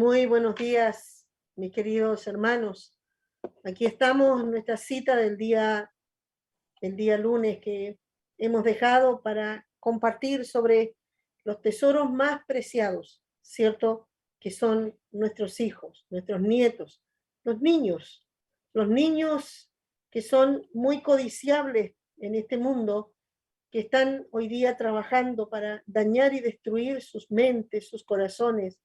Muy buenos días, mis queridos hermanos. Aquí estamos en nuestra cita el día lunes que hemos dejado para compartir sobre los tesoros más preciados, ¿cierto? Que son nuestros hijos, nuestros nietos, los niños que son muy codiciables en este mundo, que están hoy día trabajando para dañar y destruir sus mentes, sus corazones.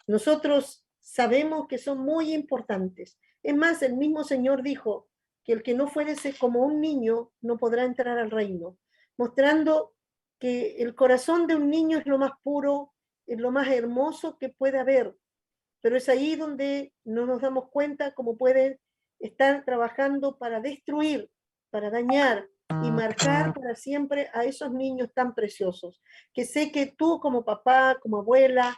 Nosotros sabemos que son muy importantes. Es más, el mismo Señor dijo que el que no fuese como un niño no podrá entrar al reino, mostrando que el corazón de un niño es lo más puro, es lo más hermoso que puede haber, pero es ahí donde no nos damos cuenta cómo pueden estar trabajando para destruir, para dañar y marcar para siempre a esos niños tan preciosos, que sé que tú como papá, como abuela,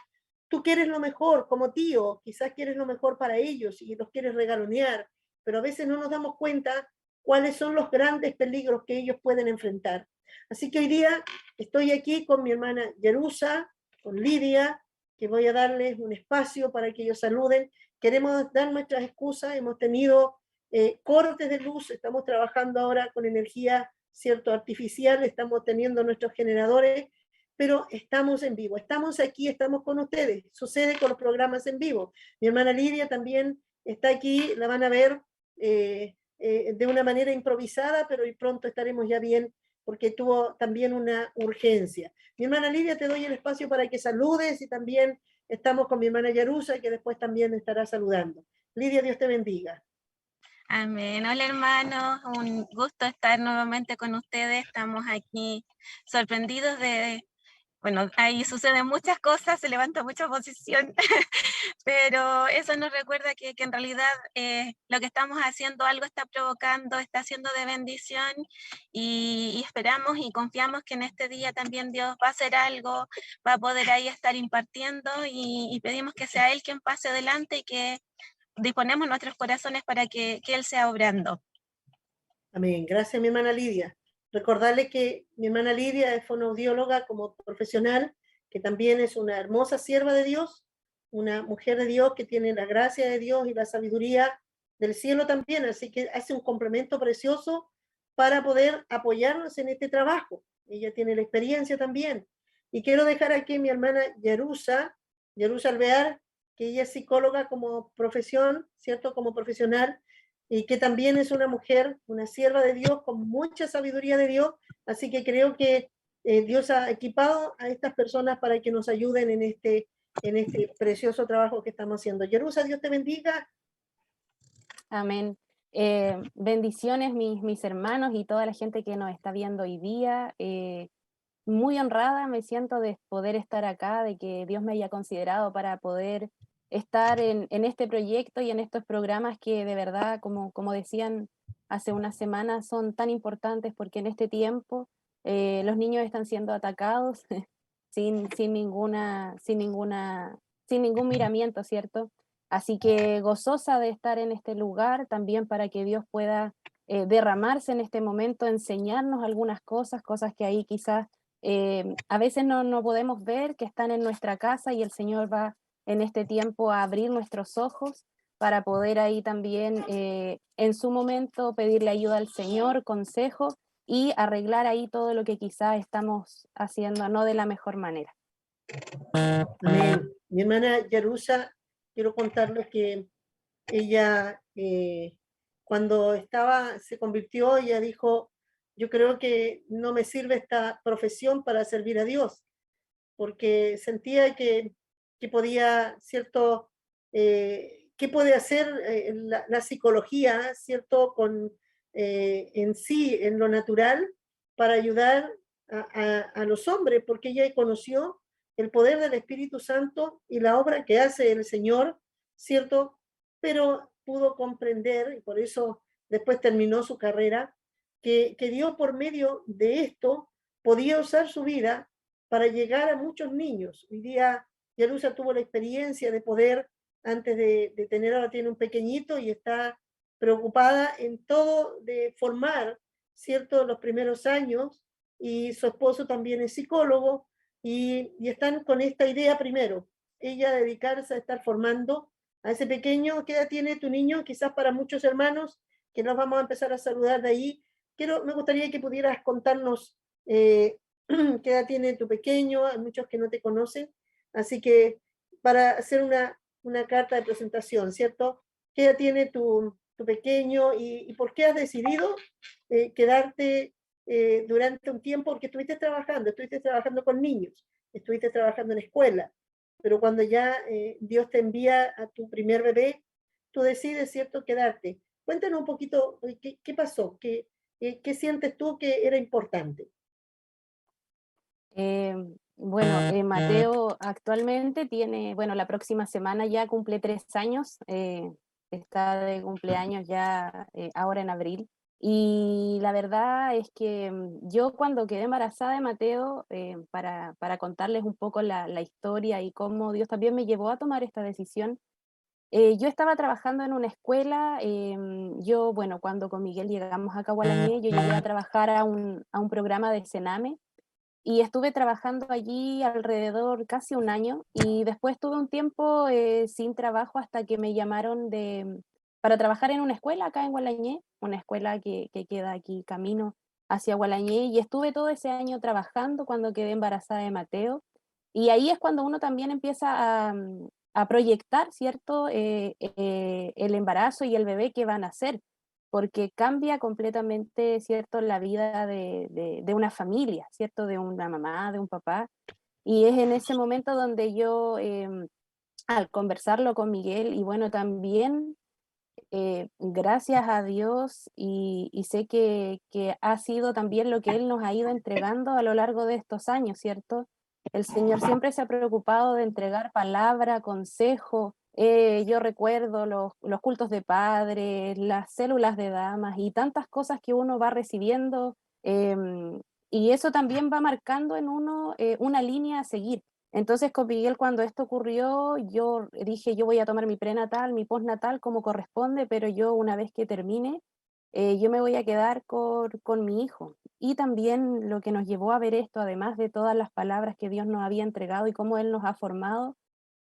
tú quieres lo mejor, como tío, quizás quieres lo mejor para ellos y los quieres regalonear, pero a veces no nos damos cuenta cuáles son los grandes peligros que ellos pueden enfrentar. Así que hoy día estoy aquí con mi hermana Yerusa, con Lidia, que voy a darles un espacio para que ellos saluden. Queremos dar nuestras excusas, hemos tenido cortes de luz, estamos trabajando ahora con energía, cierto, artificial, estamos teniendo nuestros generadores, pero estamos en vivo, estamos aquí, estamos con ustedes, sucede con los programas en vivo. Mi hermana Lidia también está aquí, la van a ver de una manera improvisada, pero pronto estaremos ya bien porque tuvo también una urgencia. Mi hermana Lidia, te doy el espacio para que saludes y también estamos con mi hermana Yarusa, que después también estará saludando. Lidia, Dios te bendiga. Amén. Hola hermanos, un gusto estar nuevamente con ustedes. Estamos aquí sorprendidos bueno, ahí suceden muchas cosas, se levanta mucha oposición, pero eso nos recuerda que en realidad lo que estamos haciendo algo está provocando, está haciendo de bendición y esperamos y confiamos que en este día también Dios va a hacer algo, va a poder ahí estar impartiendo y pedimos que sea Él quien pase adelante y que disponemos nuestros corazones para que Él sea obrando. Amén. Gracias, mi hermana Lidia. Recordarle que mi hermana Lidia es fonoaudióloga como profesional, que también es una hermosa sierva de Dios, una mujer de Dios que tiene la gracia de Dios y la sabiduría del cielo también, así que hace un complemento precioso para poder apoyarnos en este trabajo. Ella tiene la experiencia también. Y quiero dejar aquí a mi hermana Yerusa Alvear, que ella es psicóloga como profesión, ¿cierto? Como profesional, y que también es una mujer, una sierva de Dios con mucha sabiduría de Dios, así que creo que Dios ha equipado a estas personas para que nos ayuden en este precioso trabajo que estamos haciendo. Yerusa, Dios te bendiga. Amén. Bendiciones mis hermanos y toda la gente que nos está viendo hoy día. Muy honrada me siento de poder estar acá, de que Dios me haya considerado para poder estar en este proyecto y en estos programas que de verdad, como decían hace unas semanas, son tan importantes porque en este tiempo los niños están siendo atacados sin ningún miramiento, ¿cierto? Así que gozosa de estar en este lugar también para que Dios pueda derramarse en este momento, enseñarnos algunas cosas que ahí quizás a veces no podemos ver, que están en nuestra casa y el Señor va en este tiempo a abrir nuestros ojos para poder ahí también en su momento pedirle ayuda al Señor, consejo y arreglar ahí todo lo que quizás estamos haciendo no de la mejor manera. Amén. Mi hermana Yarusa, quiero contarles que ella, cuando se convirtió, ella dijo, yo creo que no me sirve esta profesión para servir a Dios, porque sentía que podía, ¿cierto? ¿Qué puede hacer la psicología, ¿cierto? En sí, en lo natural, para ayudar a los hombres, porque ella conoció el poder del Espíritu Santo y la obra que hace el Señor, ¿cierto? Pero pudo comprender, y por eso después terminó su carrera, que Dios por medio de esto podía usar su vida para llegar a muchos niños. Hoy día Yarusa tuvo la experiencia de poder, antes de tener, ahora tiene un pequeñito y está preocupada en todo de formar, ¿cierto?, los primeros años, y su esposo también es psicólogo, y están con esta idea primero, ella dedicarse a estar formando a ese pequeño. ¿Qué edad tiene tu niño? Quizás para muchos hermanos, que nos vamos a empezar a saludar de ahí. Me gustaría que pudieras contarnos qué edad tiene tu pequeño. Hay muchos que no te conocen, así que para hacer una carta de presentación, ¿cierto? ¿Qué edad tiene tu pequeño y por qué has decidido quedarte durante un tiempo? Porque estuviste trabajando con niños, estuviste trabajando en escuela, pero cuando ya Dios te envía a tu primer bebé, tú decides, ¿cierto?, quedarte. Cuéntanos un poquito qué pasó, qué sientes tú que era importante. Bueno, Mateo actualmente tiene, bueno, la próxima semana ya cumple 3 años, está de cumpleaños ya ahora en abril. Y la verdad es que yo cuando quedé embarazada de Mateo, para contarles un poco la historia y cómo Dios también me llevó a tomar esta decisión, yo estaba trabajando en una escuela, yo, bueno, cuando con Miguel llegamos a Cahualañé, yo llegué a trabajar a un programa de Sename, y estuve trabajando allí alrededor casi un año y después tuve un tiempo sin trabajo hasta que me llamaron para trabajar en una escuela acá en Gualañé, una escuela que queda aquí camino hacia Gualañé, y estuve todo ese año trabajando cuando quedé embarazada de Mateo. Y ahí es cuando uno también empieza a proyectar, ¿cierto? El embarazo y el bebé que van a hacer, porque cambia completamente, ¿cierto?, la vida de una familia, ¿cierto?, de una mamá, de un papá. Y es en ese momento donde yo, al conversarlo con Miguel, y bueno, también gracias a Dios, y sé que ha sido también lo que Él nos ha ido entregando a lo largo de estos años, ¿cierto? El Señor siempre se ha preocupado de entregar palabra, consejo. Yo recuerdo los cultos de padres, las células de damas y tantas cosas que uno va recibiendo, y eso también va marcando en uno una línea a seguir. Entonces, con Miguel, cuando esto ocurrió, yo dije, yo voy a tomar mi prenatal, mi postnatal como corresponde, pero yo una vez que termine, yo me voy a quedar con mi hijo. Y también lo que nos llevó a ver esto, además de todas las palabras que Dios nos había entregado y cómo Él nos ha formado,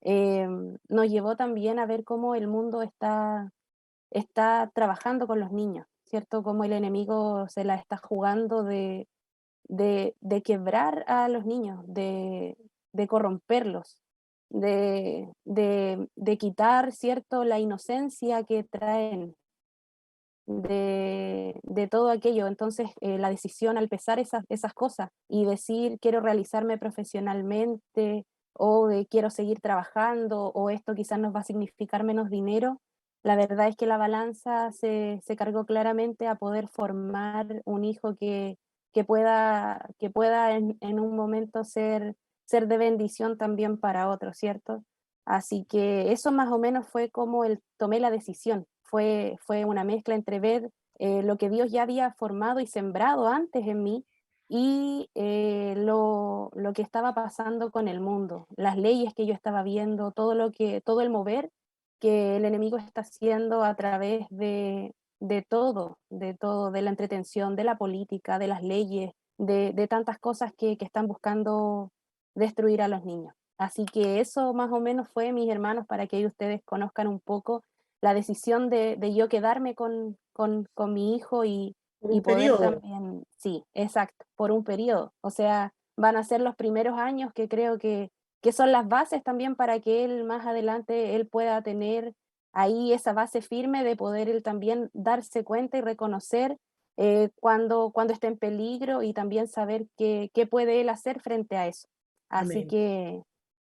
nos llevó también a ver cómo el mundo está trabajando con los niños, ¿cierto? Cómo el enemigo se la está jugando de quebrar a los niños, de corromperlos, de quitar, ¿cierto?, la inocencia que traen de todo aquello. Entonces, la decisión al pesar esas cosas y decir quiero realizarme profesionalmente o quiero seguir trabajando o esto quizás nos va a significar menos dinero, la verdad es que la balanza se cargó claramente a poder formar un hijo que pueda en un momento ser de bendición también para otros, ¿cierto? Así que eso más o menos fue como tomé la decisión. Fue una mezcla entre ver lo que Dios ya había formado y sembrado antes en mí y lo que estaba pasando con el mundo, las leyes que yo estaba viendo, todo el mover que el enemigo está haciendo a través de todo, de la entretención, de la política, de las leyes, de tantas cosas que están buscando destruir a los niños. Así que eso más o menos fue, mis hermanos, para que ustedes conozcan un poco la decisión de yo quedarme con mi hijo Por y un poder periodo. también, sí, exacto, por un periodo. O sea, van a ser los primeros años que creo que son las bases también para que él más adelante él pueda tener ahí esa base firme de poder él también darse cuenta y reconocer cuando esté en peligro y también saber qué puede él hacer frente a eso. Así Amén. que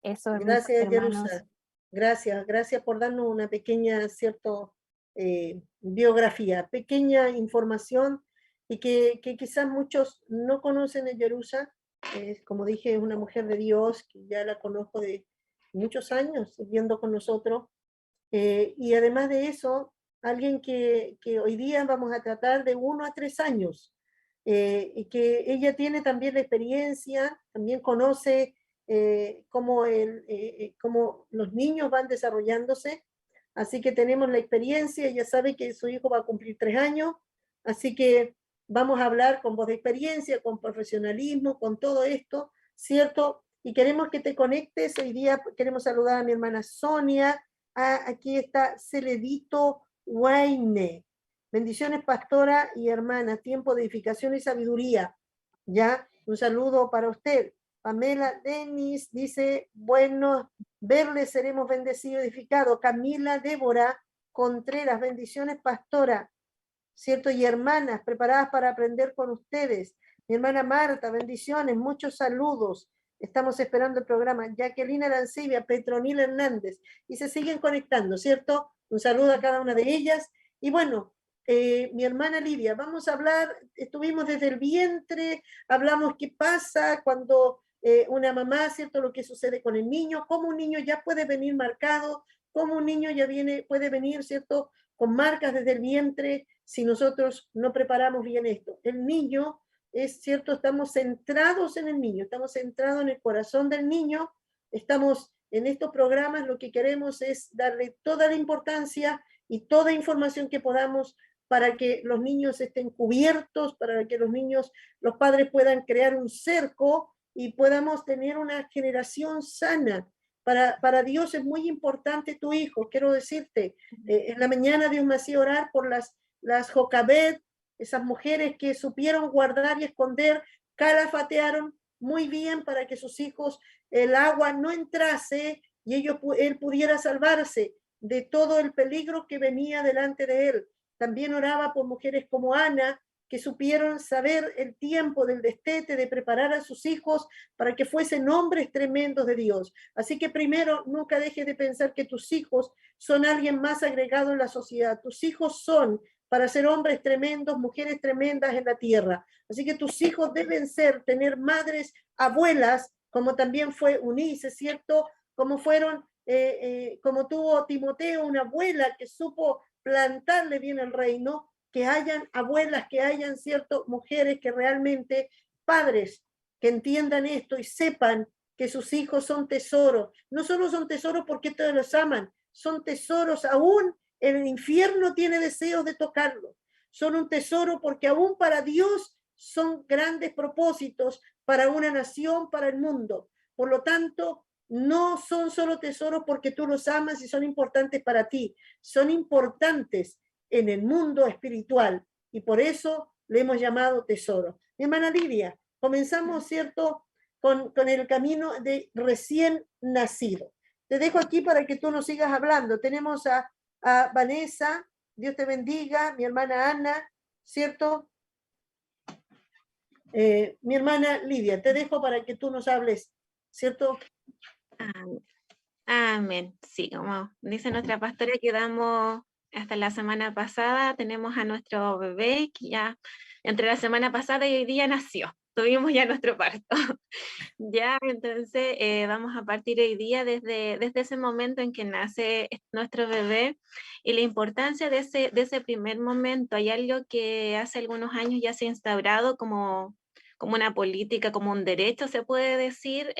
eso, mis Gracias, hermanos. Jerusa. Gracias por darnos una pequeña, biografía, pequeña información y que quizás muchos no conocen de Jerusa. Como dije, es una mujer de Dios que ya la conozco de muchos años viviendo con nosotros. Y además de eso, alguien que hoy día vamos a tratar de 1 a 3 años, y que ella tiene también la experiencia, también conoce cómo los niños van desarrollándose, así que tenemos la experiencia, ella sabe que su hijo va a cumplir 3 años, así que vamos a hablar con voz de experiencia, con profesionalismo, con todo esto, ¿cierto? y queremos que te conectes. Hoy día queremos saludar a mi hermana Sonia, aquí está Celedito Wayne. Bendiciones, pastora y hermana, tiempo de edificación y sabiduría. Ya, un saludo para usted. Pamela Denis dice, bueno, verle seremos bendecidos y edificados. Camila Débora Contreras, bendiciones, pastora, ¿cierto? Y hermanas, preparadas para aprender con ustedes. Mi hermana Marta, bendiciones, muchos saludos. Estamos esperando el programa. Jacqueline Arancibia, Petronila Hernández, y se siguen conectando, ¿cierto? Un saludo a cada una de ellas. Y bueno, mi hermana Lidia, vamos a hablar, estuvimos desde el vientre, hablamos qué pasa cuando una mamá, ¿cierto? Lo que sucede con el niño, cómo un niño ya puede venir marcado, cómo un niño ya puede venir, ¿cierto? Con marcas desde el vientre, si nosotros no preparamos bien esto. El niño, es cierto, estamos centrados en el niño, estamos centrados en el corazón del niño, estamos en estos programas, lo que queremos es darle toda la importancia y toda información que podamos para que los niños estén cubiertos, para que los niños, los padres puedan crear un cerco y podamos tener una generación sana. Para Dios es muy importante tu hijo, quiero decirte, en la mañana Dios me hacía orar por las Jocabed, esas mujeres que supieron guardar y esconder, calafatearon muy bien para que sus hijos, el agua no entrase y él pudiera salvarse de todo el peligro que venía delante de él. También oraba por mujeres como Ana, que supieron saber el tiempo del destete, de preparar a sus hijos para que fuesen hombres tremendos de Dios. Así que primero, nunca dejes de pensar que tus hijos son alguien más agregado en la sociedad. Tus hijos son para ser hombres tremendos, mujeres tremendas en la tierra. Así que tus hijos deben tener madres, abuelas, como también fue Unice, ¿cierto? Como fueron, como tuvo Timoteo, una abuela que supo plantarle bien el reino, que hayan abuelas, que hayan, ¿cierto?, mujeres que realmente, padres, que entiendan esto y sepan que sus hijos son tesoros. No solo son tesoros porque todos los aman, son tesoros aún el infierno tiene deseos de tocarlo. Son un tesoro porque aún para Dios son grandes propósitos para una nación, para el mundo. Por lo tanto, no son solo tesoros porque tú los amas y son importantes para ti. Son importantes en el mundo espiritual y por eso le hemos llamado tesoro. Mi hermana Lidia, comenzamos, ¿cierto?, con el camino de recién nacido. Te dejo aquí para que tú nos sigas hablando. Tenemos a Vanessa, Dios te bendiga, mi hermana Ana, ¿cierto? Mi hermana Lidia, te dejo para que tú nos hables, ¿cierto? Amén. Sí, como dice nuestra pastora, quedamos hasta la semana pasada, tenemos a nuestro bebé que ya entre la semana pasada y hoy día nació. Tuvimos ya nuestro parto. Ya, entonces vamos a partir hoy día desde ese momento en que nace nuestro bebé y la importancia de ese primer momento. Hay algo que hace algunos años ya se ha instaurado como una política, como un derecho, se puede decir,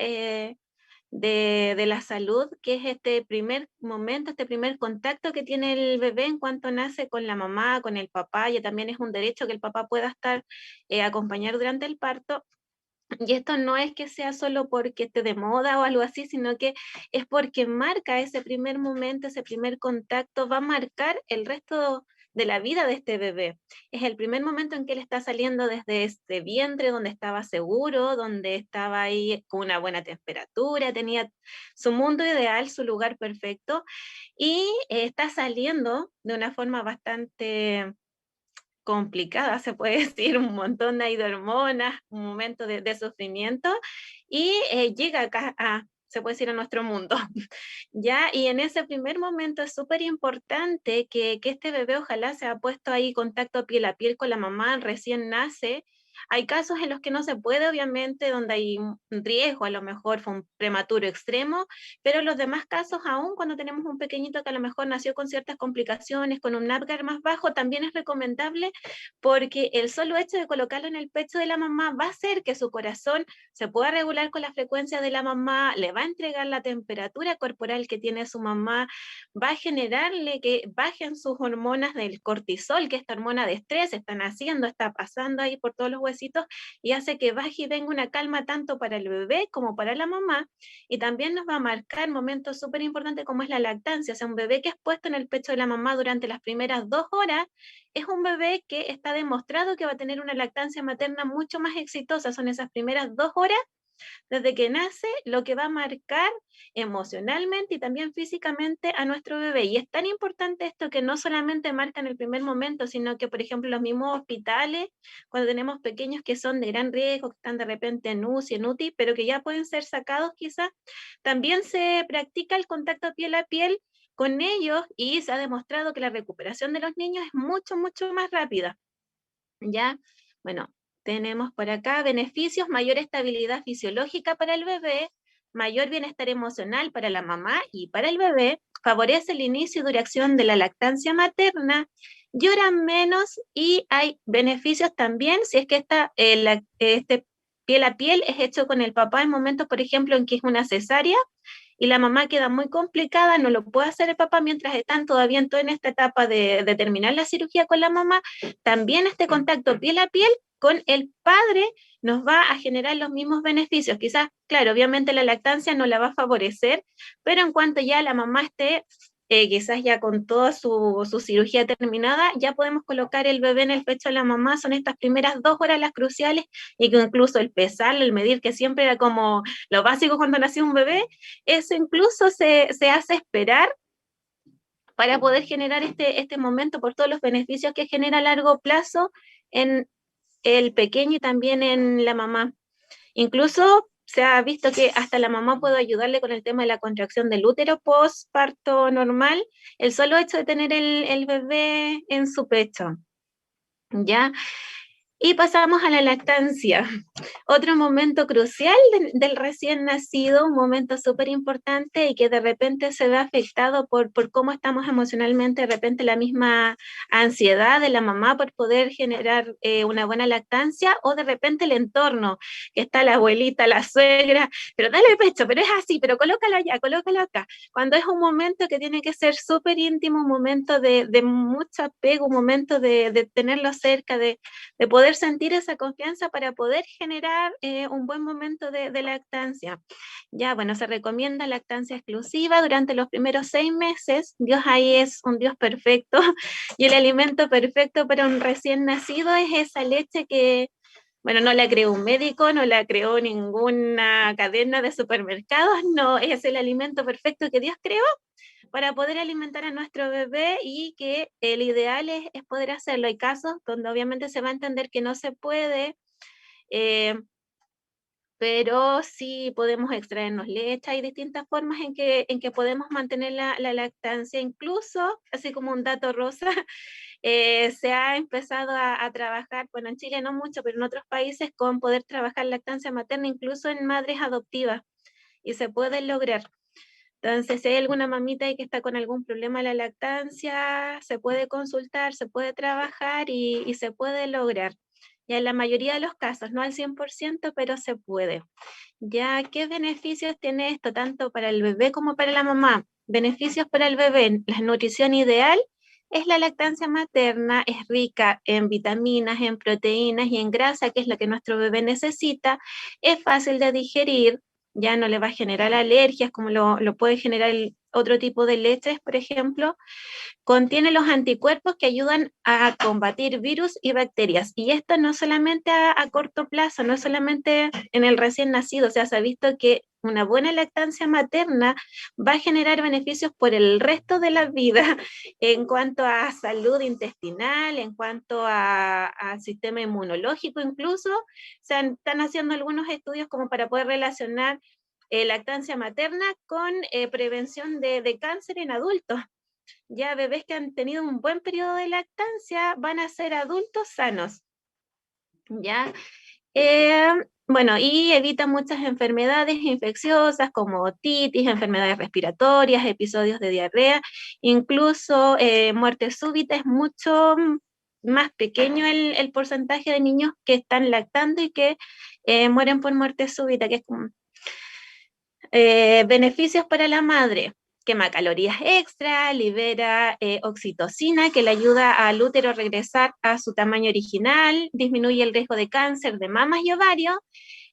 de la salud, que es este primer momento, este primer contacto que tiene el bebé en cuanto nace con la mamá, con el papá, y también es un derecho que el papá pueda estar acompañar durante el parto. Y esto no es que sea solo porque esté de moda o algo así, sino que es porque marca ese primer momento, ese primer contacto, va a marcar el resto de la vida de este bebé. Es el primer momento en que él está saliendo desde este vientre donde estaba seguro, donde estaba ahí con una buena temperatura, tenía su mundo ideal, su lugar perfecto, y está saliendo de una forma bastante complicada, se puede decir, un montón de hormonas, un momento de sufrimiento, y llega acá se puede decir, a nuestro mundo. ¿Ya? Y en ese primer momento es súper importante que este bebé ojalá se ha puesto ahí contacto piel a piel con la mamá, recién nace. Hay casos en los que no se puede, obviamente, donde hay un riesgo, a lo mejor fue un prematuro extremo, pero en los demás casos, aún cuando tenemos un pequeñito que a lo mejor nació con ciertas complicaciones, con un Apgar más bajo, también es recomendable porque el solo hecho de colocarlo en el pecho de la mamá va a hacer que su corazón se pueda regular con la frecuencia de la mamá, le va a entregar la temperatura corporal que tiene su mamá, va a generarle que bajen sus hormonas del cortisol, que esta hormona de estrés está naciendo, está pasando ahí por todos los huesitos bracitos y hace que baje y venga una calma tanto para el bebé como para la mamá, y también nos va a marcar momentos súper importantes como es la lactancia. O sea, un bebé que es puesto en el pecho de la mamá durante las primeras 2 horas es un bebé que está demostrado que va a tener una lactancia materna mucho más exitosa. Son esas primeras 2 horas desde que nace lo que va a marcar emocionalmente y también físicamente a nuestro bebé. Y es tan importante esto que no solamente marca en el primer momento, sino que, por ejemplo, los mismos hospitales, cuando tenemos pequeños que son de gran riesgo, que están de repente en UCI, en UTI, pero que ya pueden ser sacados quizás, también se practica el contacto piel a piel con ellos y se ha demostrado que la recuperación de los niños es mucho, mucho más rápida. ¿Ya? Bueno, tenemos por acá beneficios: mayor estabilidad fisiológica para el bebé, mayor bienestar emocional para la mamá y para el bebé, favorece el inicio y duración de la lactancia materna, lloran menos y hay beneficios también si es que este piel a piel es hecho con el papá en momentos, por ejemplo, en que es una cesárea y la mamá queda muy complicada, no lo puede hacer el papá mientras están todavía en esta etapa de terminar la cirugía con la mamá. También este contacto piel a piel con el padre nos va a generar los mismos beneficios. Quizás, claro, obviamente la lactancia no la va a favorecer, pero en cuanto ya la mamá esté quizás ya con toda su cirugía terminada, ya podemos colocar el bebé en el pecho de la mamá. Son estas primeras 2 horas las cruciales, y que incluso el pesar, el medir, que siempre era como lo básico cuando nació un bebé, eso incluso se hace esperar para poder generar este momento por todos los beneficios que genera a largo plazo en el pequeño y también en la mamá. Incluso se ha visto que hasta la mamá puede ayudarle con el tema de la contracción del útero postparto normal, el solo hecho de tener el bebé en su pecho. ¿Ya? Y pasamos a la lactancia. Otro momento crucial del recién nacido, un momento súper importante y que de repente se ve afectado por cómo estamos emocionalmente, de repente la misma ansiedad de la mamá por poder generar una buena lactancia, o de repente el entorno, que está la abuelita, la suegra, pero dale pecho, pero es así, pero colócalo allá, colócalo acá. Cuando es un momento que tiene que ser súper íntimo, un momento de mucho apego, un momento de tenerlo cerca, de poder sentir esa confianza para poder generar un buen momento de lactancia. Ya, bueno, se recomienda lactancia exclusiva durante los primeros 6 meses. Dios ahí es un Dios perfecto y el alimento perfecto para un recién nacido es esa leche que, bueno, no la creó un médico, no la creó ninguna cadena de supermercados, no, es el alimento perfecto que Dios creó para poder alimentar a nuestro bebé, y que el ideal es poder hacerlo. Hay casos donde obviamente se va a entender que no se puede, eh, pero sí podemos extraernos leche. Hay distintas formas en que podemos mantener la lactancia. Incluso, así como un dato rosa, se ha empezado a trabajar, bueno, en Chile no mucho, pero en otros países, con poder trabajar lactancia materna incluso en madres adoptivas, y se puede lograr. Entonces, si hay alguna mamita ahí que está con algún problema de la lactancia, se puede consultar, se puede trabajar y se puede lograr. Ya en la mayoría de los casos, no al 100%, pero se puede. Ya, ¿qué beneficios tiene esto tanto para el bebé como para la mamá? Beneficios para el bebé: la nutrición ideal es la lactancia materna, es rica en vitaminas, en proteínas y en grasa, que es lo que nuestro bebé necesita, es fácil de digerir, ya no le va a generar alergias como lo puede generar otro tipo de leches, por ejemplo. Contiene los anticuerpos que ayudan a combatir virus y bacterias. Y esto no solamente a corto plazo, no solamente en el recién nacido. O sea, se ha visto que una buena lactancia materna va a generar beneficios por el resto de la vida en cuanto a salud intestinal, en cuanto a sistema inmunológico incluso. Están haciendo algunos estudios como para poder relacionar lactancia materna con prevención de cáncer en adultos. Ya bebés que han tenido un buen periodo de lactancia van a ser adultos sanos. ¿Ya? Bueno, y evita muchas enfermedades infecciosas como otitis, enfermedades respiratorias, episodios de diarrea, incluso muerte súbita. Es mucho más pequeño el porcentaje de niños que están lactando y que mueren por muerte súbita, que es como beneficios para la madre. quema calorías extra, libera oxitocina que le ayuda al útero a regresar a su tamaño original, disminuye el riesgo de cáncer de mamas y ovario,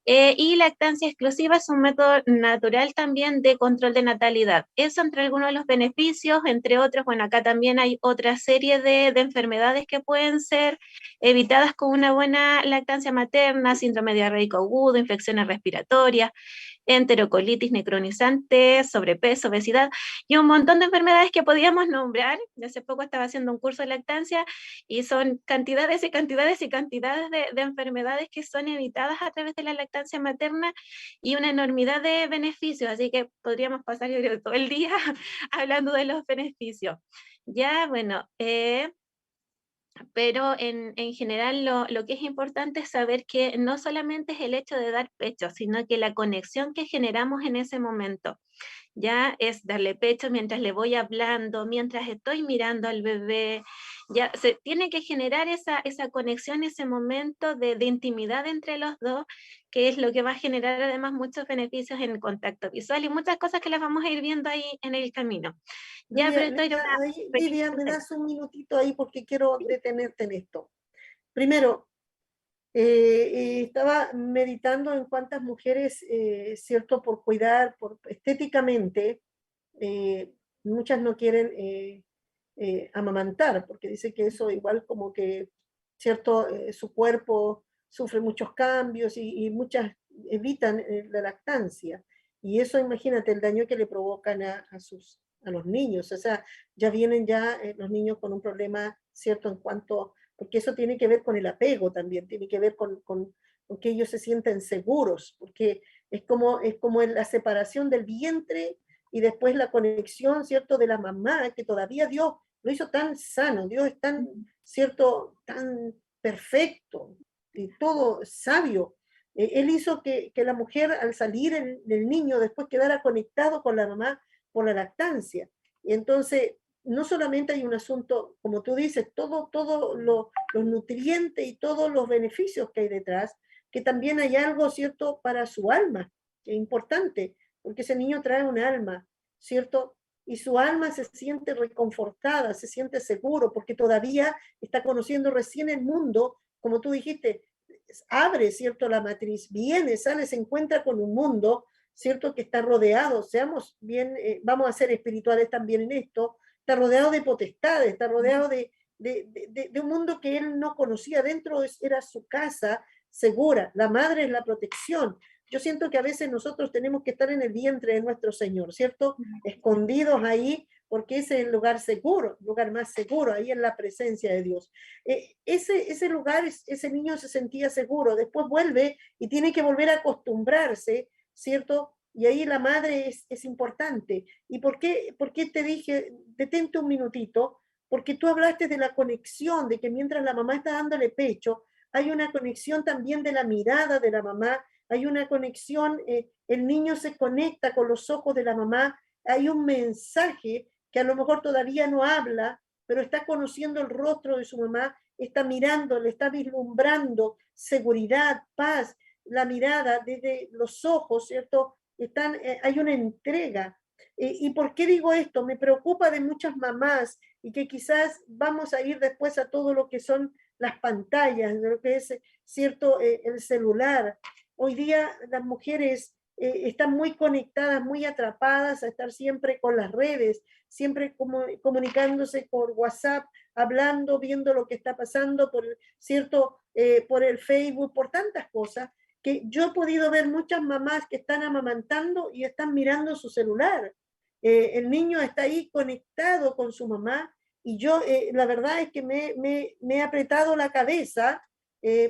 y lactancia exclusiva es un método natural también de control de natalidad. Eso entre algunos de los beneficios, entre otros, bueno, acá también hay otra serie de enfermedades que pueden ser evitadas con una buena lactancia materna, síndrome diarreico agudo, infecciones respiratorias, enterocolitis necronizante, sobrepeso, obesidad y un montón de enfermedades que podíamos nombrar. Hace poco estaba haciendo un curso de lactancia y son cantidades y cantidades y cantidades de enfermedades que son evitadas a través de la lactancia materna y una enormidad de beneficios, así que podríamos pasar, yo creo, todo el día hablando de los beneficios. Ya, bueno, pero en general lo que es importante es saber que no solamente es el hecho de dar pecho, sino que la conexión que generamos en ese momento, ya es darle pecho mientras le voy hablando, mientras estoy mirando al bebé, ya se tiene que generar esa conexión, ese momento de intimidad entre los dos, que es lo que va a generar además muchos beneficios en el contacto visual y muchas cosas que las vamos a ir viendo ahí en el camino. Ya, pero esto era una Lidia, me das un minutito ahí porque quiero detenerte en esto. Primero, estaba meditando en cuántas mujeres, cierto, por cuidar, por estéticamente, muchas no quieren amamantar, porque dice que eso igual como que, cierto, su cuerpo sufre muchos cambios y muchas evitan la lactancia. Y eso, imagínate, el daño que le provocan a los niños. O sea, ya vienen ya los niños con un problema, cierto, en cuanto, porque eso tiene que ver con el apego también, tiene que ver con que ellos se sienten seguros, porque es como la separación del vientre y después la conexión, ¿cierto?, de la mamá, que todavía Dios lo hizo tan sano, Dios es tan, ¿cierto?, tan perfecto y todo sabio. Él hizo que la mujer al salir del niño después quedara conectado con la mamá por la lactancia. Y entonces, no solamente hay un asunto, como tú dices, todo los nutrientes y todos los beneficios que hay detrás, que también hay algo, ¿cierto?, para su alma, que es importante, porque ese niño trae un alma, ¿cierto? Y su alma se siente reconfortada, se siente seguro, porque todavía está conociendo recién el mundo, como tú dijiste, abre, ¿cierto?, la matriz, viene, sale, se encuentra con un mundo, ¿cierto?, que está rodeado, seamos bien, vamos a ser espirituales también en esto, está rodeado de potestades, está rodeado de un mundo que él no conocía, dentro era su casa segura, la madre es la protección. Yo siento que a veces nosotros tenemos que estar en el vientre de nuestro Señor, ¿cierto? Escondidos ahí, porque ese es el lugar seguro, el lugar más seguro, ahí en la presencia de Dios. Ese lugar, ese niño se sentía seguro, después vuelve y tiene que volver a acostumbrarse, ¿cierto? Y ahí la madre es importante. ¿Y por qué te dije, detente un minutito? Porque tú hablaste de la conexión, de que mientras la mamá está dándole pecho, hay una conexión también de la mirada de la mamá, hay una conexión, el niño se conecta con los ojos de la mamá, hay un mensaje que a lo mejor todavía no habla, pero está conociendo el rostro de su mamá, está mirando, le está vislumbrando seguridad, paz, la mirada desde los ojos, ¿cierto? Hay una entrega. ¿Y por qué digo esto? Me preocupa de muchas mamás y que quizás vamos a ir después a todo lo que son las pantallas, de lo que es, cierto, el celular. Hoy día las mujeres están muy conectadas, muy atrapadas a estar siempre con las redes, siempre comunicándose por WhatsApp, hablando, viendo lo que está pasando, cierto, por el Facebook, por tantas cosas, que yo he podido ver muchas mamás que están amamantando y están mirando su celular. El niño está ahí conectado con su mamá y yo la verdad es que me he apretado la cabeza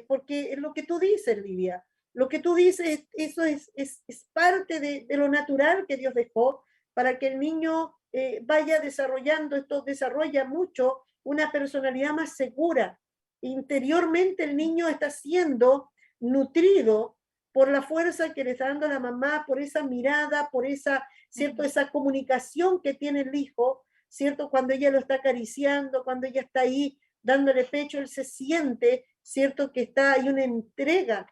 porque es lo que tú dices, Lidia. Lo que tú dices, eso es parte de lo natural que Dios dejó para que el niño vaya desarrollando, esto desarrolla mucho una personalidad más segura. Interiormente el niño está siendo nutrido por la fuerza que le está dando la mamá, por esa mirada, por esa, ¿cierto? Esa comunicación que tiene el hijo, ¿cierto? Cuando ella lo está acariciando, cuando ella está ahí dándole pecho, él se siente, ¿cierto? Que hay una entrega.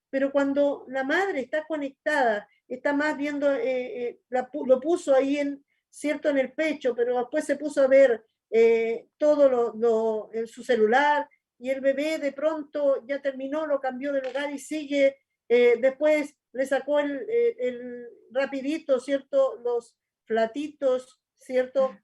Pero cuando la madre está conectada, está más viendo, lo puso ahí ¿cierto?, en el pecho, pero después se puso a ver todo en su celular, y el bebé de pronto ya terminó, lo cambió de lugar y sigue, después le sacó el rapidito, ¿cierto?, los flatitos, ¿cierto?,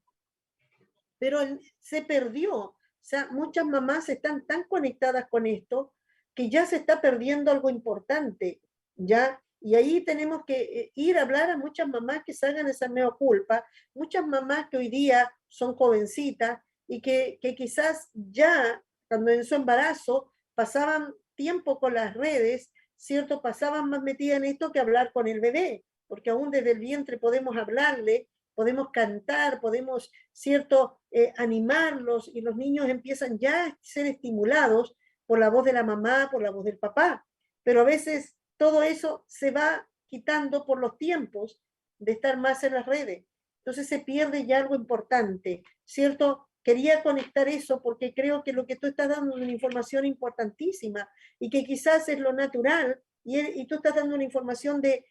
pero se perdió. O sea, muchas mamás están tan conectadas con esto que ya se está perdiendo algo importante, ¿ya? Y ahí tenemos que ir a hablar a muchas mamás que salgan esa mea culpa, muchas mamás que hoy día son jovencitas y que quizás ya cuando en su embarazo pasaban tiempo con las redes, ¿cierto? Pasaban más metidas en esto que hablar con el bebé, porque aún desde el vientre podemos hablarle, podemos cantar, podemos, ¿cierto?, animarlos, y los niños empiezan ya a ser estimulados por la voz de la mamá, por la voz del papá. Pero a veces todo eso se va quitando por los tiempos de estar más en las redes. Entonces se pierde ya algo importante, ¿cierto? Quería conectar eso porque creo que lo que tú estás dando es una información importantísima y que quizás es lo natural, y tú estás dando una información de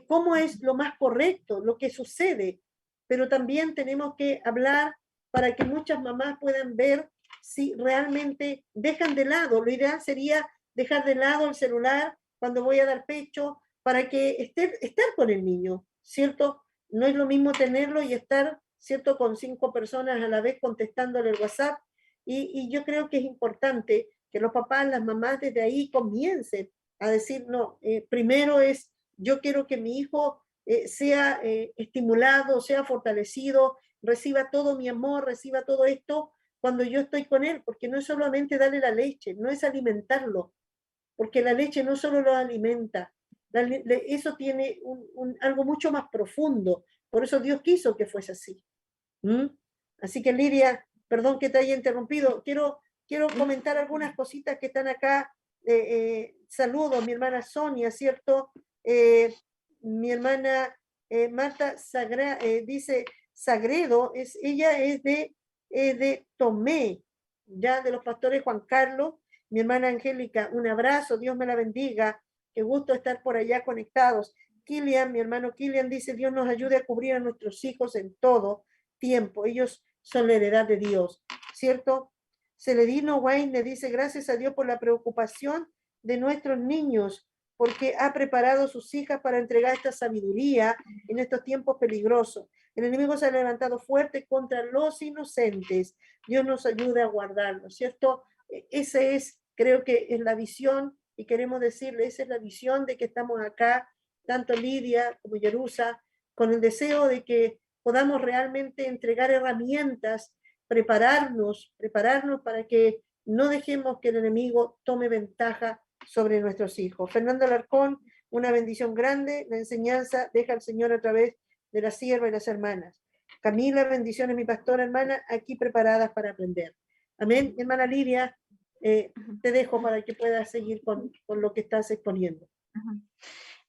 cómo es lo más correcto, lo que sucede. Pero también tenemos que hablar para que muchas mamás puedan ver si realmente dejan de lado. Lo ideal sería dejar de lado el celular cuando voy a dar pecho para que estar con el niño, ¿cierto? No es lo mismo tenerlo y estar, ¿cierto?, con 5 personas a la vez contestándole el WhatsApp. Y yo creo que es importante que los papás, las mamás desde ahí comiencen a decir, no, primero es, yo quiero que mi hijo sea estimulado, sea fortalecido, reciba todo mi amor, reciba todo esto cuando yo estoy con él, porque no es solamente darle la leche, no es alimentarlo, porque la leche no solo lo alimenta, eso tiene algo mucho más profundo, por eso Dios quiso que fuese así. ¿Mm? Así que Lidia, perdón que te haya interrumpido, quiero comentar algunas cositas que están acá. Saludos, mi hermana Sonia, ¿cierto? Mi hermana Marta dice Sagredo, ella es de Tomé, ya de los pastores Juan Carlos. Mi hermana Angélica, un abrazo, Dios me la bendiga, qué gusto estar por allá conectados. Kilian, mi hermano Kilian dice, Dios nos ayude a cubrir a nuestros hijos en todo tiempo, ellos son la heredad de Dios, ¿cierto? Celedino Wayne le dice, gracias a Dios por la preocupación de nuestros niños, porque ha preparado sus hijas para entregar esta sabiduría en estos tiempos peligrosos. El enemigo se ha levantado fuerte contra los inocentes. Dios nos ayude a guardarlos, ¿cierto? Esa es, creo que es la visión, y queremos decirle, esa es la visión de que estamos acá, tanto Lidia como Yerusa, con el deseo de que podamos realmente entregar herramientas, prepararnos para que no dejemos que el enemigo tome ventaja sobre nuestros hijos. Fernando Alarcón, una bendición grande, la enseñanza deja al Señor a través de la sierva y las hermanas. Camila, bendiciones, mi pastora hermana, aquí preparadas para aprender. Amén. Hermana Lidia, te dejo para que puedas seguir con lo que estás exponiendo.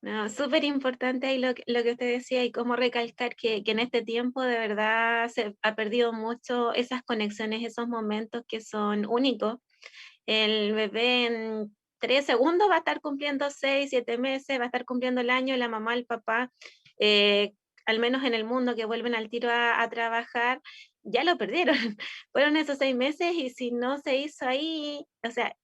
No, súper importante ahí lo que usted decía, y cómo recalcar que en este tiempo de verdad se ha perdido mucho esas conexiones, esos momentos que son únicos. El bebé en 3 segundos va a estar cumpliendo 6, 7 meses, va a estar cumpliendo el año, la mamá, el papá, al menos en el mundo que vuelven al tiro a trabajar, ya lo perdieron. Fueron esos 6 meses, y si no se hizo ahí, o sea,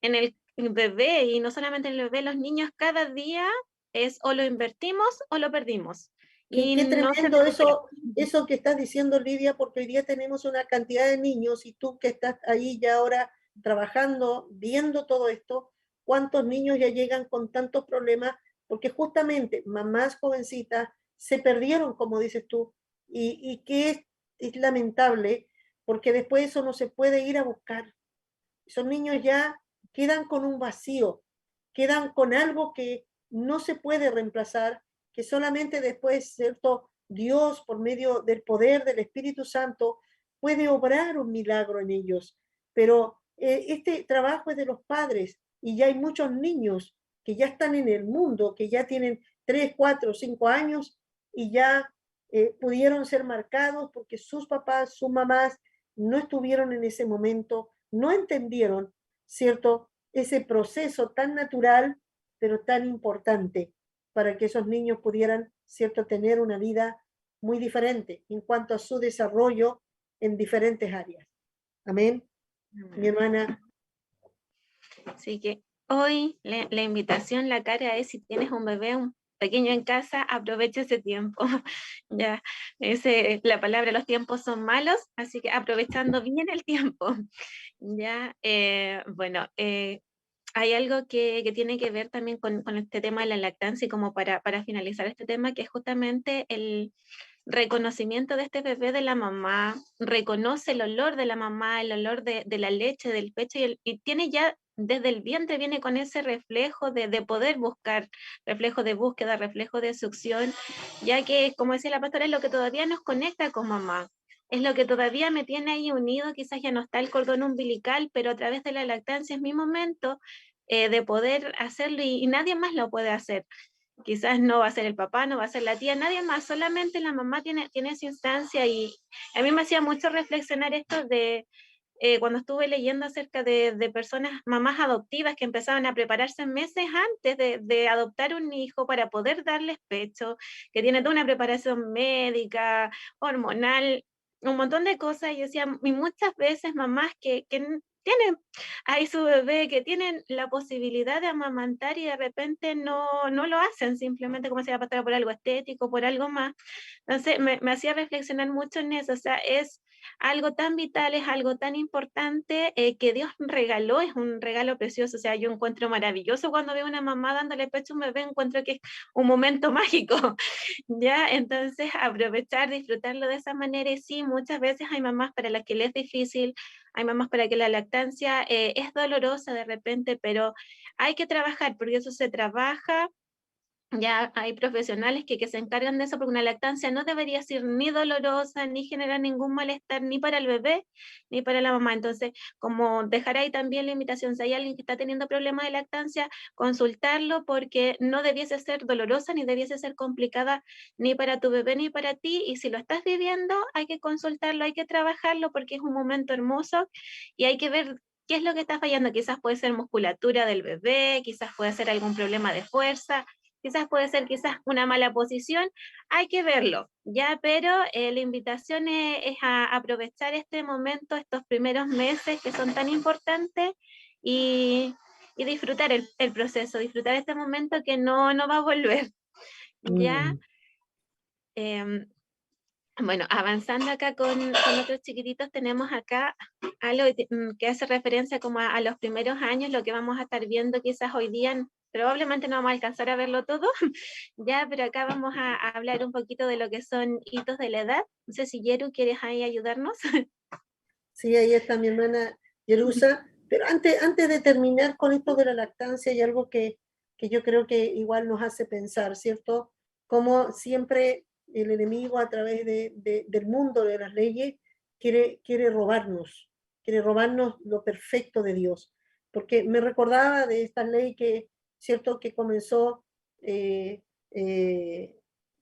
en el bebé, y no solamente en el bebé, los niños cada día es o lo invertimos o lo perdimos. Y Qué no se tremendo recupera. eso que estás diciendo, Lidia, porque hoy día tenemos una cantidad de niños, y tú que estás ahí ya ahora trabajando, viendo todo esto, cuántos niños ya llegan con tantos problemas, porque justamente mamás jovencitas se perdieron, como dices tú, y que es lamentable, porque después eso no se puede ir a buscar. Esos niños ya quedan con un vacío, quedan con algo que no se puede reemplazar, que solamente después, ¿cierto?, Dios, por medio del poder del Espíritu Santo, puede obrar un milagro en ellos. Pero este trabajo es de los padres, y ya hay muchos niños que ya están en el mundo, que ya tienen 3, 4, 5 años, y ya pudieron ser marcados porque sus papás, sus mamás no estuvieron en ese momento, no entendieron, ¿cierto?, ese proceso tan natural, pero tan importante para que esos niños pudieran, ¿cierto?, tener una vida muy diferente en cuanto a su desarrollo en diferentes áreas. Amén. Mi hermana. Así que hoy la invitación, la cara es, si tienes un bebé, un pequeño en casa, aprovecha ese tiempo. Ya, la palabra, los tiempos son malos, así que aprovechando bien el tiempo. Ya, bueno, hay algo que tiene que ver también con este tema de la lactancia, y como para finalizar este tema, que es justamente el reconocimiento de este bebé de la mamá, reconoce el olor de la mamá, el olor de la leche, del pecho, y tiene ya desde el vientre, viene con ese reflejo de poder buscar, reflejo de búsqueda, reflejo de succión, ya que, como decía la pastora, es lo que todavía nos conecta con mamá. Es lo que todavía me tiene ahí unido, quizás ya no está el cordón umbilical, pero a través de la lactancia es mi momento de poder hacerlo, y nadie más lo puede hacer. Quizás no va a ser el papá, no va a ser la tía, nadie más, solamente la mamá tiene esa instancia. Y a mí me hacía mucho reflexionar esto de cuando estuve leyendo acerca de personas, mamás adoptivas que empezaban a prepararse meses antes de adoptar un hijo para poder darles pecho, que tienen toda una preparación médica, hormonal, un montón de cosas. Y decía, y muchas veces mamás que tienen ahí su bebé, que tienen la posibilidad de amamantar, y de repente no lo hacen, simplemente, como se llama, por algo estético, por algo más. Entonces me hacía reflexionar mucho en eso. O sea, es algo tan vital, es algo tan importante que Dios regaló, es un regalo precioso. O sea, yo encuentro maravilloso cuando veo a una mamá dándole pecho a un bebé, encuentro que es un momento mágico, ¿ya? Entonces, aprovechar, disfrutarlo de esa manera. Y sí, muchas veces hay mamás para las que les es difícil, hay mamás para que la lactancia es dolorosa de repente, pero hay que trabajar, porque eso se trabaja. Ya hay profesionales que se encargan de eso, porque una lactancia no debería ser ni dolorosa, ni generar ningún malestar, ni para el bebé, ni para la mamá. Entonces, como dejar ahí también la invitación, si hay alguien que está teniendo problemas de lactancia, consultarlo, porque no debiese ser dolorosa, ni debiese ser complicada, ni para tu bebé, ni para ti. Y si lo estás viviendo, hay que consultarlo, hay que trabajarlo, porque es un momento hermoso, y hay que ver qué es lo que está fallando. Quizás puede ser musculatura del bebé, quizás puede ser algún problema de fuerza, quizás puede ser una mala posición, hay que verlo, ¿ya? Pero la invitación es a aprovechar este momento, estos primeros meses que son tan importantes, y disfrutar el proceso, disfrutar este momento que no va a volver, ¿ya? Bueno, avanzando acá con otros chiquititos, tenemos acá algo que hace referencia como a los primeros años, lo que vamos a estar viendo quizás hoy día. Probablemente no vamos a alcanzar a verlo todo, ya, pero acá vamos a hablar un poquito de lo que son hitos de la edad. No sé si Yeru, ¿quieres ahí ayudarnos? Sí, ahí está mi hermana Yerusa. Pero antes de terminar con esto de la lactancia, hay algo que yo creo que igual nos hace pensar, ¿cierto? Como siempre el enemigo a través del mundo, de las leyes, quiere robarnos lo perfecto de Dios. Porque me recordaba de esta ley que, ¿cierto?, que comenzó, eh, eh,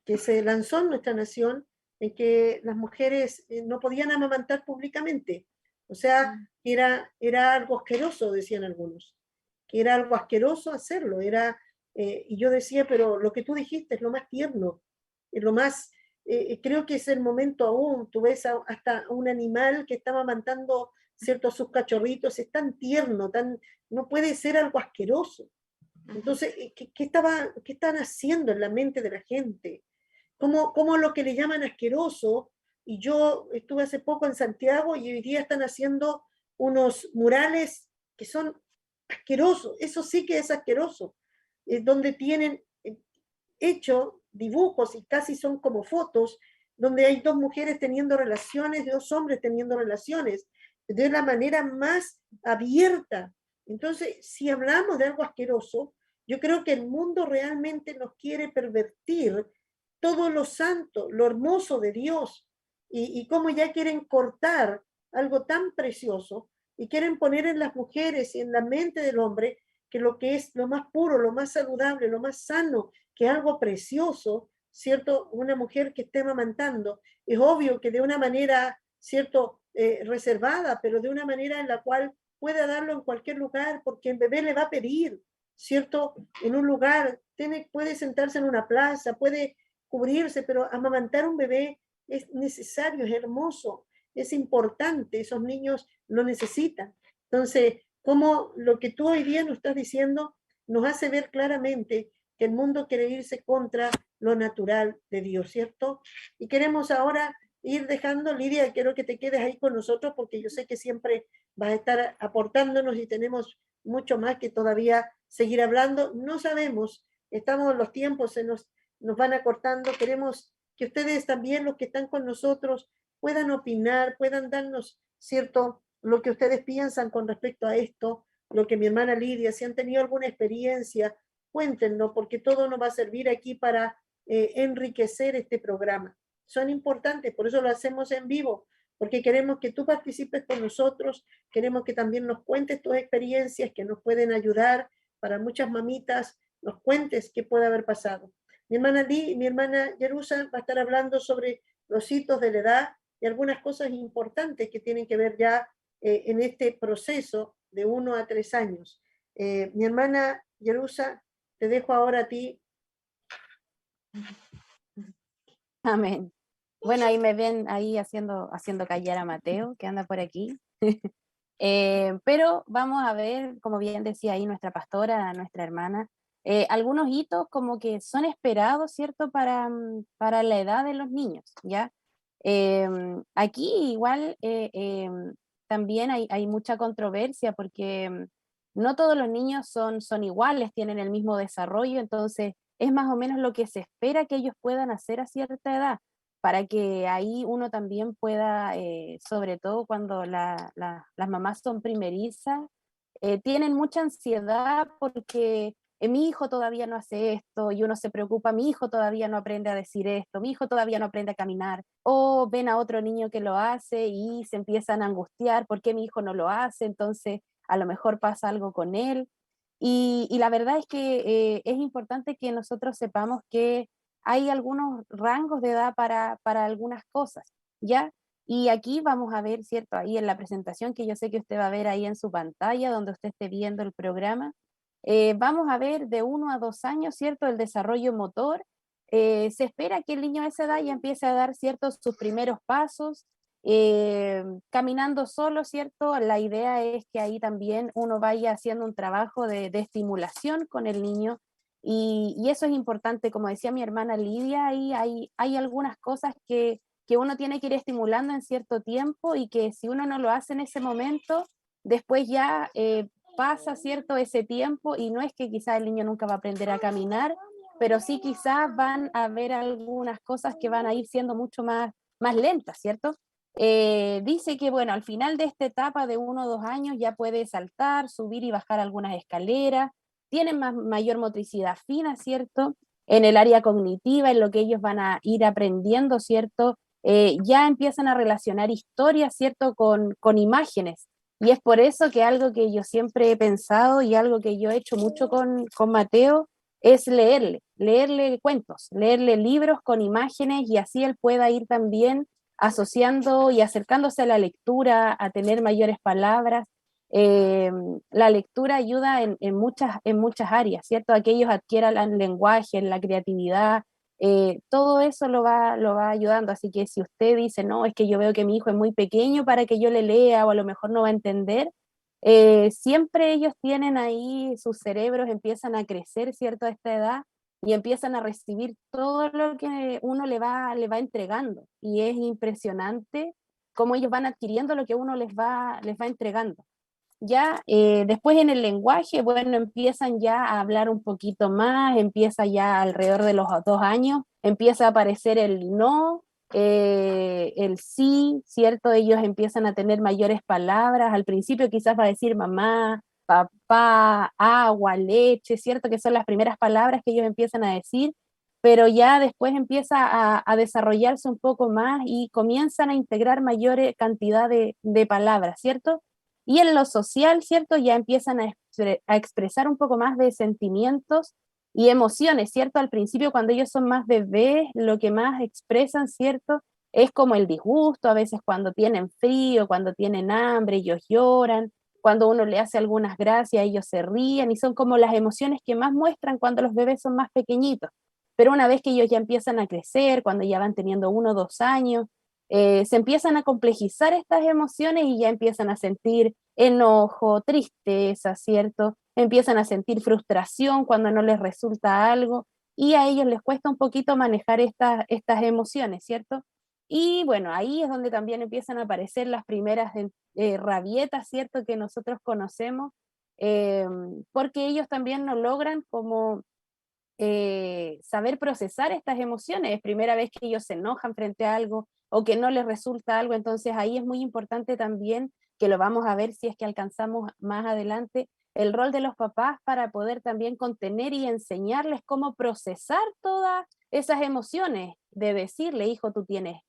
que se lanzó en nuestra nación, en que las mujeres no podían amamantar públicamente. O sea, era algo asqueroso, decían algunos, que era algo asqueroso hacerlo. Y yo decía, pero lo que tú dijiste es lo más tierno, es lo más, creo que es el momento aún, tú ves hasta un animal que está amamantando, ¿cierto?, sus cachorritos, es tan tierno, no puede ser algo asqueroso. Entonces, ¿qué están haciendo en la mente de la gente? Como lo que le llaman asqueroso, y yo estuve hace poco en Santiago y hoy día están haciendo unos murales que son asquerosos, eso sí que es asqueroso, donde tienen hecho dibujos y casi son como fotos, donde hay dos mujeres teniendo relaciones, dos hombres teniendo relaciones, de la manera más abierta. Entonces, si hablamos de algo asqueroso, yo creo que el mundo realmente nos quiere pervertir todo lo santo, lo hermoso de Dios, y cómo ya quieren cortar algo tan precioso y quieren poner en las mujeres y en la mente del hombre que lo que es lo más puro, lo más saludable, lo más sano, que algo precioso, ¿cierto? Una mujer que esté amamantando, es obvio que de una manera, ¿cierto?, reservada, pero de una manera en la cual pueda darlo en cualquier lugar, porque el bebé le va a pedir, ¿cierto? En un lugar, puede sentarse en una plaza, puede cubrirse, pero amamantar un bebé es necesario, es hermoso, es importante, esos niños lo necesitan. Entonces, como lo que tú hoy día nos estás diciendo nos hace ver claramente que el mundo quiere irse contra lo natural de Dios, ¿cierto? Y queremos ahora ir dejando, Lidia, quiero que te quedes ahí con nosotros porque yo sé que siempre vas a estar aportándonos y tenemos mucho más que todavía seguir hablando. No sabemos, estamos los tiempos, nos van acortando, queremos que ustedes también, los que están con nosotros, puedan opinar, puedan darnos, ¿cierto?, lo que ustedes piensan con respecto a esto, lo que mi hermana Lidia, si han tenido alguna experiencia, cuéntenlo, porque todo nos va a servir aquí para enriquecer este programa. Son importantes, por eso lo hacemos en vivo, porque queremos que tú participes con nosotros, queremos que también nos cuentes tus experiencias que nos pueden ayudar para muchas mamitas, nos cuentes qué puede haber pasado. Mi hermana Jerusa va a estar hablando sobre los hitos de la edad y algunas cosas importantes que tienen que ver ya en este proceso de 1 a 3 años. Mi hermana Jerusa, te dejo ahora a ti. Amén. Bueno, ahí me ven ahí haciendo callar a Mateo, que anda por aquí. Pero vamos a ver, como bien decía ahí nuestra pastora, nuestra hermana, algunos hitos como que son esperados, ¿cierto? Para la edad de los niños, ¿ya? Aquí igual también hay mucha controversia porque no todos los niños son iguales, tienen el mismo desarrollo, entonces es más o menos lo que se espera que ellos puedan hacer a cierta edad, para que ahí uno también pueda, sobre todo cuando las mamás son primerizas, tienen mucha ansiedad porque mi hijo todavía no hace esto y uno se preocupa, mi hijo todavía no aprende a decir esto, mi hijo todavía no aprende a caminar, o ven a otro niño que lo hace y se empiezan a angustiar, ¿por qué mi hijo no lo hace? Entonces a lo mejor pasa algo con él. Y la verdad es que es importante que nosotros sepamos que hay algunos rangos de edad para algunas cosas, ¿ya? Y aquí vamos a ver, ¿cierto? Ahí en la presentación que yo sé que usted va a ver ahí en su pantalla, donde usted esté viendo el programa, vamos a ver de 1 a 2 años, ¿cierto? El desarrollo motor. Se espera que el niño a esa edad ya empiece a dar, ¿cierto? Sus primeros pasos, caminando solo, ¿cierto? La idea es que ahí también uno vaya haciendo un trabajo de estimulación con el niño y eso es importante, como decía mi hermana Lidia, ahí hay algunas cosas que uno tiene que ir estimulando en cierto tiempo y que si uno no lo hace en ese momento, después ya pasa, ¿cierto? Ese tiempo y no es que quizás el niño nunca va a aprender a caminar, pero sí quizás van a haber algunas cosas que van a ir siendo mucho más lentas, ¿cierto? Dice que, bueno, al final de esta etapa de 1 o 2 años ya puede saltar, subir y bajar algunas escaleras, tienen mayor motricidad fina, ¿cierto? En el área cognitiva, en lo que ellos van a ir aprendiendo, ¿cierto? Ya empiezan a relacionar historias, ¿cierto? Con imágenes. Y es por eso que algo que yo siempre he pensado y algo que yo he hecho mucho con Mateo es leerle cuentos, leerle libros con imágenes y así él pueda ir también asociando y acercándose a la lectura, a tener mayores palabras. La lectura ayuda en muchas áreas, ¿cierto? A que ellos adquieran el lenguaje, la creatividad, todo eso lo va ayudando. Así que si usted dice, no, es que yo veo que mi hijo es muy pequeño para que yo le lea o a lo mejor no va a entender, siempre ellos tienen ahí, sus cerebros empiezan a crecer, ¿cierto? A esta edad y empiezan a recibir todo lo que uno le va entregando. Y es impresionante cómo ellos van adquiriendo lo que uno les va entregando. Ya después en el lenguaje, bueno, empiezan ya a hablar un poquito más, empieza ya alrededor de los 2 años, empieza a aparecer el no, el sí, ¿cierto? Ellos empiezan a tener mayores palabras, al principio quizás va a decir mamá, papá, agua, leche, ¿cierto? Que son las primeras palabras que ellos empiezan a decir, pero ya después empieza a desarrollarse un poco más y comienzan a integrar mayor cantidad de palabras, ¿cierto? Y en lo social, ¿cierto? Ya empiezan a expresar un poco más de sentimientos y emociones, ¿cierto? Al principio, cuando ellos son más bebés, lo que más expresan, ¿cierto? Es como el disgusto, a veces cuando tienen frío, cuando tienen hambre, ellos lloran, cuando uno le hace algunas gracias, ellos se ríen y son como las emociones que más muestran cuando los bebés son más pequeñitos. pero una vez que ellos ya empiezan a crecer, cuando ya van teniendo 1 o 2 años, se empiezan a complejizar estas emociones y ya empiezan a sentir enojo, tristeza, ¿cierto? Empiezan a sentir frustración cuando no les resulta algo y a ellos les cuesta un poquito manejar estas emociones, ¿cierto? Y bueno, ahí es donde también empiezan a aparecer las primeras rabietas, ¿cierto? Que nosotros conocemos, porque ellos también no logran como saber procesar estas emociones. Es primera vez que ellos se enojan frente a algo o que no les resulta algo, entonces ahí es muy importante también, que lo vamos a ver si es que alcanzamos más adelante, el rol de los papás para poder también contener y enseñarles cómo procesar todas esas emociones, de decirle, hijo, tú tienes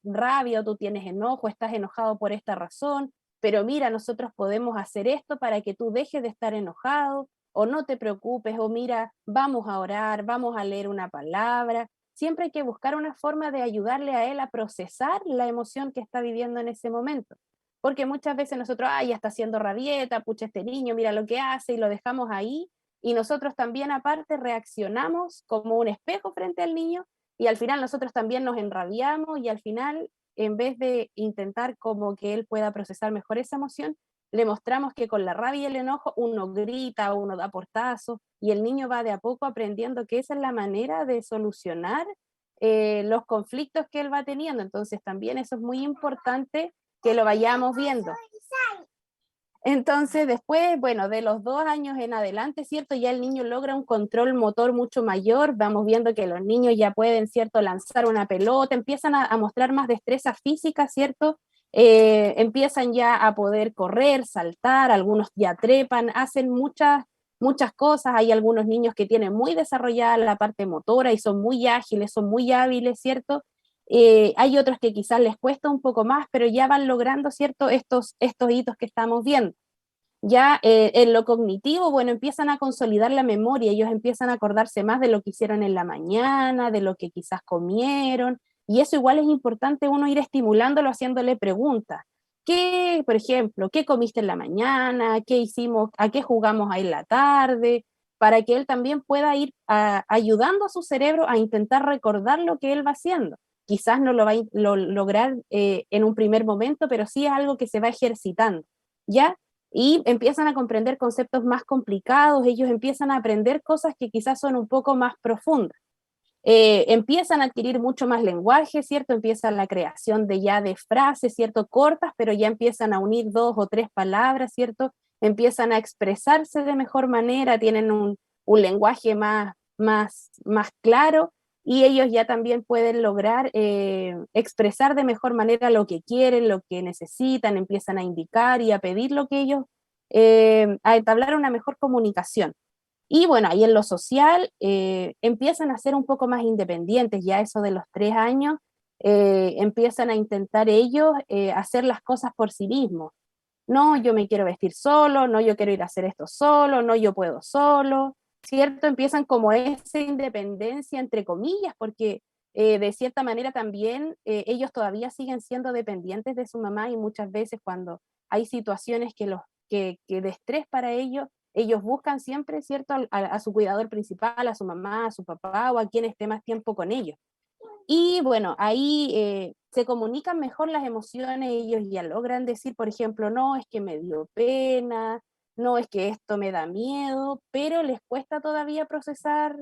rabia o tú tienes enojo, estás enojado por esta razón, pero mira, nosotros podemos hacer esto para que tú dejes de estar enojado, o no te preocupes, o mira, vamos a orar, vamos a leer una palabra. Siempre hay que buscar una forma de ayudarle a él a procesar la emoción que está viviendo en ese momento. Porque muchas veces nosotros, ya está haciendo rabieta, pucha, este niño, mira lo que hace, y lo dejamos ahí, y nosotros también aparte reaccionamos como un espejo frente al niño, y al final nosotros también nos enrabiamos, y al final, en vez de intentar como que él pueda procesar mejor esa emoción, le mostramos que con la rabia y el enojo uno grita, uno da portazos, y el niño va de a poco aprendiendo que esa es la manera de solucionar los conflictos que él va teniendo. Entonces también eso es muy importante que lo vayamos viendo. Entonces después, bueno, de los 2 años en adelante, ¿cierto? Ya el niño logra un control motor mucho mayor, vamos viendo que los niños ya pueden, ¿cierto? Lanzar una pelota, empiezan a mostrar más destreza física, ¿cierto? Empiezan ya a poder correr, saltar, algunos ya trepan, hacen muchas cosas. Hay algunos niños que tienen muy desarrollada la parte motora y son muy ágiles, son muy hábiles, ¿cierto? Hay otros que quizás les cuesta un poco más, pero ya van logrando, ¿cierto? Estos hitos que estamos viendo. Ya en lo cognitivo, bueno, empiezan a consolidar la memoria, ellos empiezan a acordarse más de lo que hicieron en la mañana, de lo que quizás comieron, y eso igual es importante uno ir estimulándolo haciéndole preguntas. ¿Qué, por ejemplo, qué comiste en la mañana? ¿Qué hicimos? ¿A qué jugamos ahí en la tarde? Para que él también pueda ir ayudando a su cerebro a intentar recordar lo que él va haciendo. Quizás no lo va a lograr en un primer momento, pero sí es algo que se va ejercitando, ¿ya? Y empiezan a comprender conceptos más complicados, ellos empiezan a aprender cosas que quizás son un poco más profundas. Empiezan a adquirir mucho más lenguaje, ¿cierto? Empieza la creación de frases, ¿cierto? Cortas, pero ya empiezan a unir 2 o 3 palabras, ¿cierto? Empiezan a expresarse de mejor manera, tienen un lenguaje más claro, y ellos ya también pueden lograr expresar de mejor manera lo que quieren, lo que necesitan, empiezan a indicar y a pedir lo que ellos, a entablar una mejor comunicación. Y bueno, ahí en lo social empiezan a ser un poco más independientes, ya eso de los 3 años, empiezan a intentar ellos hacer las cosas por sí mismos. No, yo me quiero vestir solo, no, yo quiero ir a hacer esto solo, no, yo puedo solo, ¿cierto? Empiezan como esa independencia, entre comillas, porque de cierta manera también ellos todavía siguen siendo dependientes de su mamá, y muchas veces cuando hay situaciones que de estrés para ellos buscan siempre, ¿cierto?, a su cuidador principal, a su mamá, a su papá o a quien esté más tiempo con ellos. Y bueno, ahí se comunican mejor las emociones, ellos ya logran decir, por ejemplo, no, es que me dio pena, no, es que esto me da miedo, pero les cuesta todavía procesar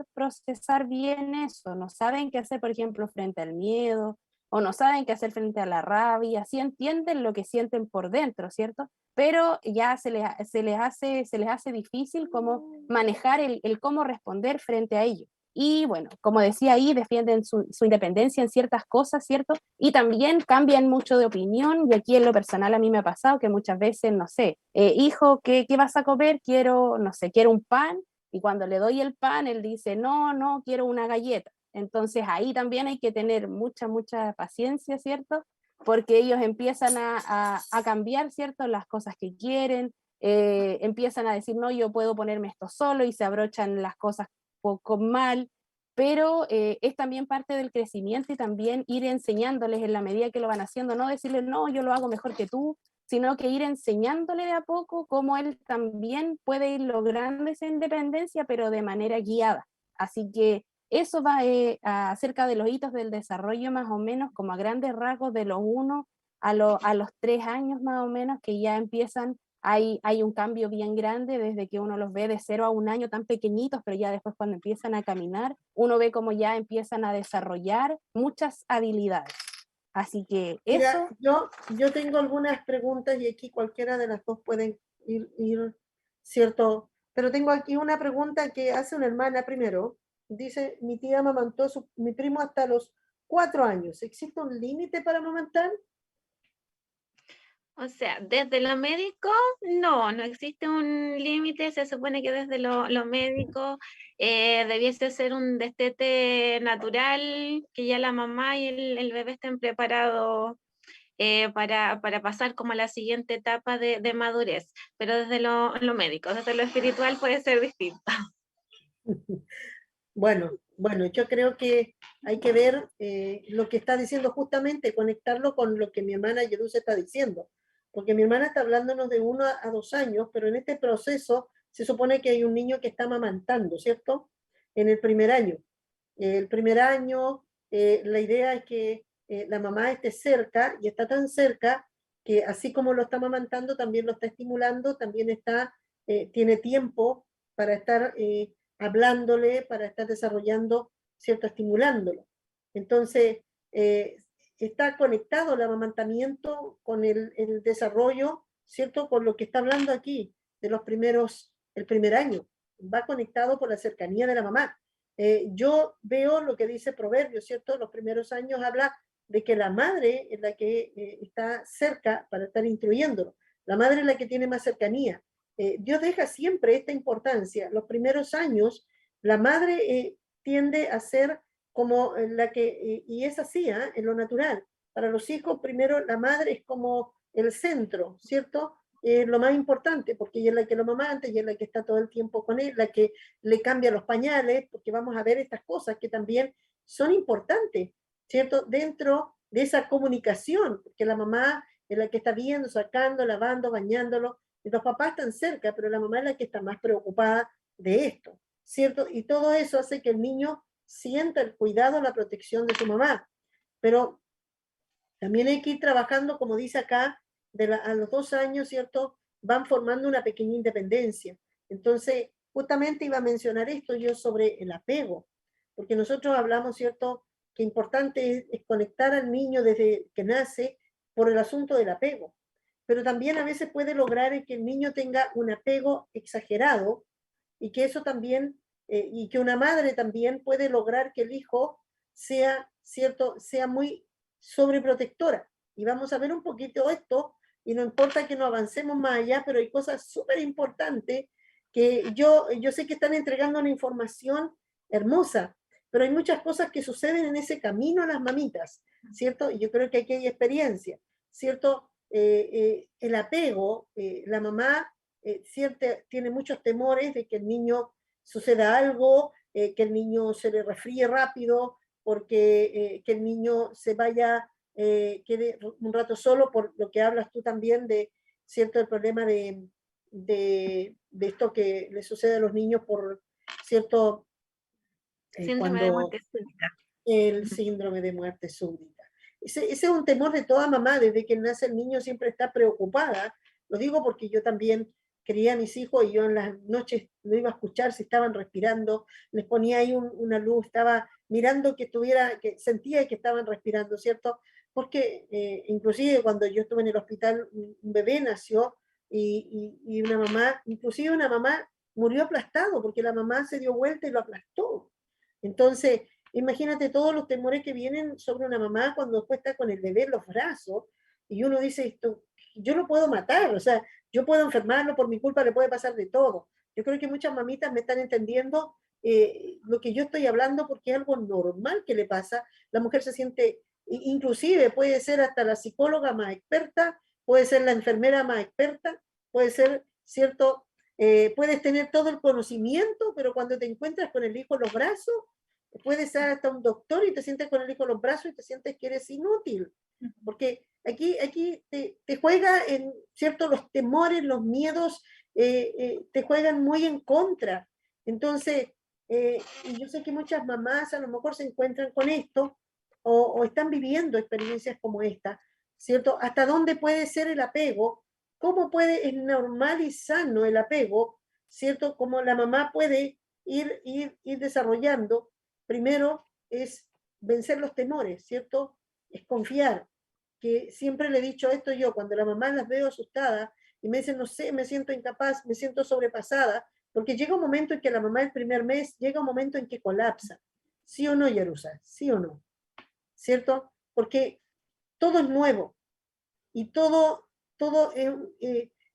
bien eso, no saben qué hacer, por ejemplo, frente al miedo, o no saben qué hacer frente a la rabia, sí entienden lo que sienten por dentro, ¿cierto? Pero ya se les hace difícil como manejar el cómo responder frente a ello. Y bueno, como decía ahí, defienden su independencia en ciertas cosas, ¿cierto? Y también cambian mucho de opinión, y aquí en lo personal a mí me ha pasado que muchas veces, no sé, hijo, ¿qué vas a comer? Quiero, no sé, quiero un pan, y cuando le doy el pan, él dice, no, no, quiero una galleta. Entonces ahí también hay que tener mucha paciencia, ¿cierto? Porque ellos empiezan a cambiar, ¿cierto? Las cosas que quieren, empiezan a decir, no, yo puedo ponerme esto solo, y se abrochan las cosas poco mal, pero es también parte del crecimiento, y también ir enseñándoles en la medida que lo van haciendo, no decirles, no, yo lo hago mejor que tú, sino que ir enseñándole de a poco cómo él también puede ir logrando esa independencia, pero de manera guiada. Así que Eso va acerca de los hitos del desarrollo más o menos, como a grandes rasgos de los 1 a los 3 años más o menos, que ya empiezan, hay un cambio bien grande desde que uno los ve de 0 a 1 año tan pequeñitos, pero ya después cuando empiezan a caminar, uno ve como ya empiezan a desarrollar muchas habilidades. Así que eso... Mira, yo tengo algunas preguntas y aquí cualquiera de las dos pueden ir, ¿cierto? Pero tengo aquí una pregunta que hace una hermana primero. Dice, mi tía amamantó a mi primo hasta los 4 años. ¿Existe un límite para amamantar? O sea, desde lo médico, no existe un límite. Se supone que desde lo médico debiese ser un destete natural, que ya la mamá y el bebé estén preparados para pasar como a la siguiente etapa de madurez. Pero desde lo médico, desde lo espiritual puede ser distinto. Bueno, yo creo que hay que ver lo que está diciendo justamente, conectarlo con lo que mi hermana Yeruse está diciendo. Porque mi hermana está hablándonos de 1 a 2 años, pero en este proceso se supone que hay un niño que está amamantando, ¿cierto? En el primer año. El primer año, la idea es que la mamá esté cerca, y está tan cerca que así como lo está amamantando, también lo está estimulando, también tiene tiempo para estar hablándole, para estar desarrollando, ¿cierto? Estimulándolo. Entonces, está conectado el amamantamiento con el desarrollo, ¿cierto? Con lo que está hablando aquí, de el primer año. Va conectado por la cercanía de la mamá. Yo veo lo que dice Proverbios, ¿cierto? Los primeros años habla de que la madre es la que está cerca para estar instruyéndolo. La madre es la que tiene más cercanía. Dios deja siempre esta importancia. Los primeros años, la madre tiende a ser como la que, y es así, en lo natural. Para los hijos, primero la madre es como el centro, ¿cierto? Lo más importante, porque ella es la que lo amamanta, ella es la que está todo el tiempo con él, la que le cambia los pañales, porque vamos a ver estas cosas que también son importantes, ¿cierto? Dentro de esa comunicación, porque la mamá es la que está viendo, sacando, lavando, bañándolo, y los papás están cerca, pero la mamá es la que está más preocupada de esto, ¿cierto? Y todo eso hace que el niño sienta el cuidado, la protección de su mamá. Pero también hay que ir trabajando, como dice acá, a los 2 años, ¿cierto? Van formando una pequeña independencia. Entonces, justamente iba a mencionar esto yo sobre el apego, porque nosotros hablamos, ¿cierto? Que importante es conectar al niño desde que nace por el asunto del apego. Pero también a veces puede lograr que el niño tenga un apego exagerado y que eso también, y que una madre también puede lograr que el hijo sea, ¿cierto? Sea muy sobreprotectora. Y vamos a ver un poquito esto, y no importa que no avancemos más allá, pero hay cosas súper importantes que yo sé que están entregando una información hermosa, pero hay muchas cosas que suceden en ese camino a las mamitas, ¿cierto? Y yo creo que aquí hay experiencia, ¿cierto? El apego, la mamá tiene muchos temores de que el niño suceda algo, que el niño se le resfríe rápido, porque que el niño se vaya, quede un rato solo, por lo que hablas tú también de, ¿cierto? El problema de esto que le sucede a los niños por, ¿cierto? Síndrome de Cuando muerte súbita. el síndrome de muerte súbita. Ese es un temor de toda mamá, desde que nace el niño siempre está preocupada. Lo digo porque yo también quería a mis hijos y yo en las noches lo iba a escuchar si estaban respirando, les ponía ahí una luz, estaba mirando que que sentía que estaban respirando, ¿cierto? Porque inclusive cuando yo estuve en el hospital, un bebé nació y una mamá, inclusive una mamá murió aplastado porque la mamá se dio vuelta y lo aplastó. Entonces, imagínate todos los temores que vienen sobre una mamá cuando después está con el bebé en los brazos y uno dice, esto, yo lo puedo matar, o sea, yo puedo enfermarlo, por mi culpa le puede pasar de todo. Yo creo que muchas mamitas me están entendiendo lo que yo estoy hablando porque es algo normal que le pasa. La mujer se siente, inclusive puede ser hasta la psicóloga más experta, puede ser la enfermera más experta, puede ser, ¿cierto? Puedes tener todo el conocimiento, pero cuando te encuentras con el hijo en los brazos, puedes ser hasta un doctor y te sientes con el hijo en los brazos y te sientes que eres inútil. Porque aquí te juega en, ¿cierto? Los temores, los miedos, te juegan muy en contra. Entonces, Y yo sé que muchas mamás a lo mejor se encuentran con esto o están viviendo experiencias como esta, ¿cierto? ¿Hasta dónde puede ser el apego? ¿Cómo puede, es normal y sano el apego, ¿cierto? Como la mamá puede ir desarrollando. Primero es vencer los temores, ¿cierto? Es confiar, que siempre le he dicho esto yo, cuando la mamá las veo asustadas y me dicen, no sé, me siento incapaz, me siento sobrepasada, porque llega un momento en que la mamá el primer mes, llega un momento en que colapsa. ¿Sí o no, Yarusa? ¿Sí o no? ¿Cierto? Porque todo es nuevo y todo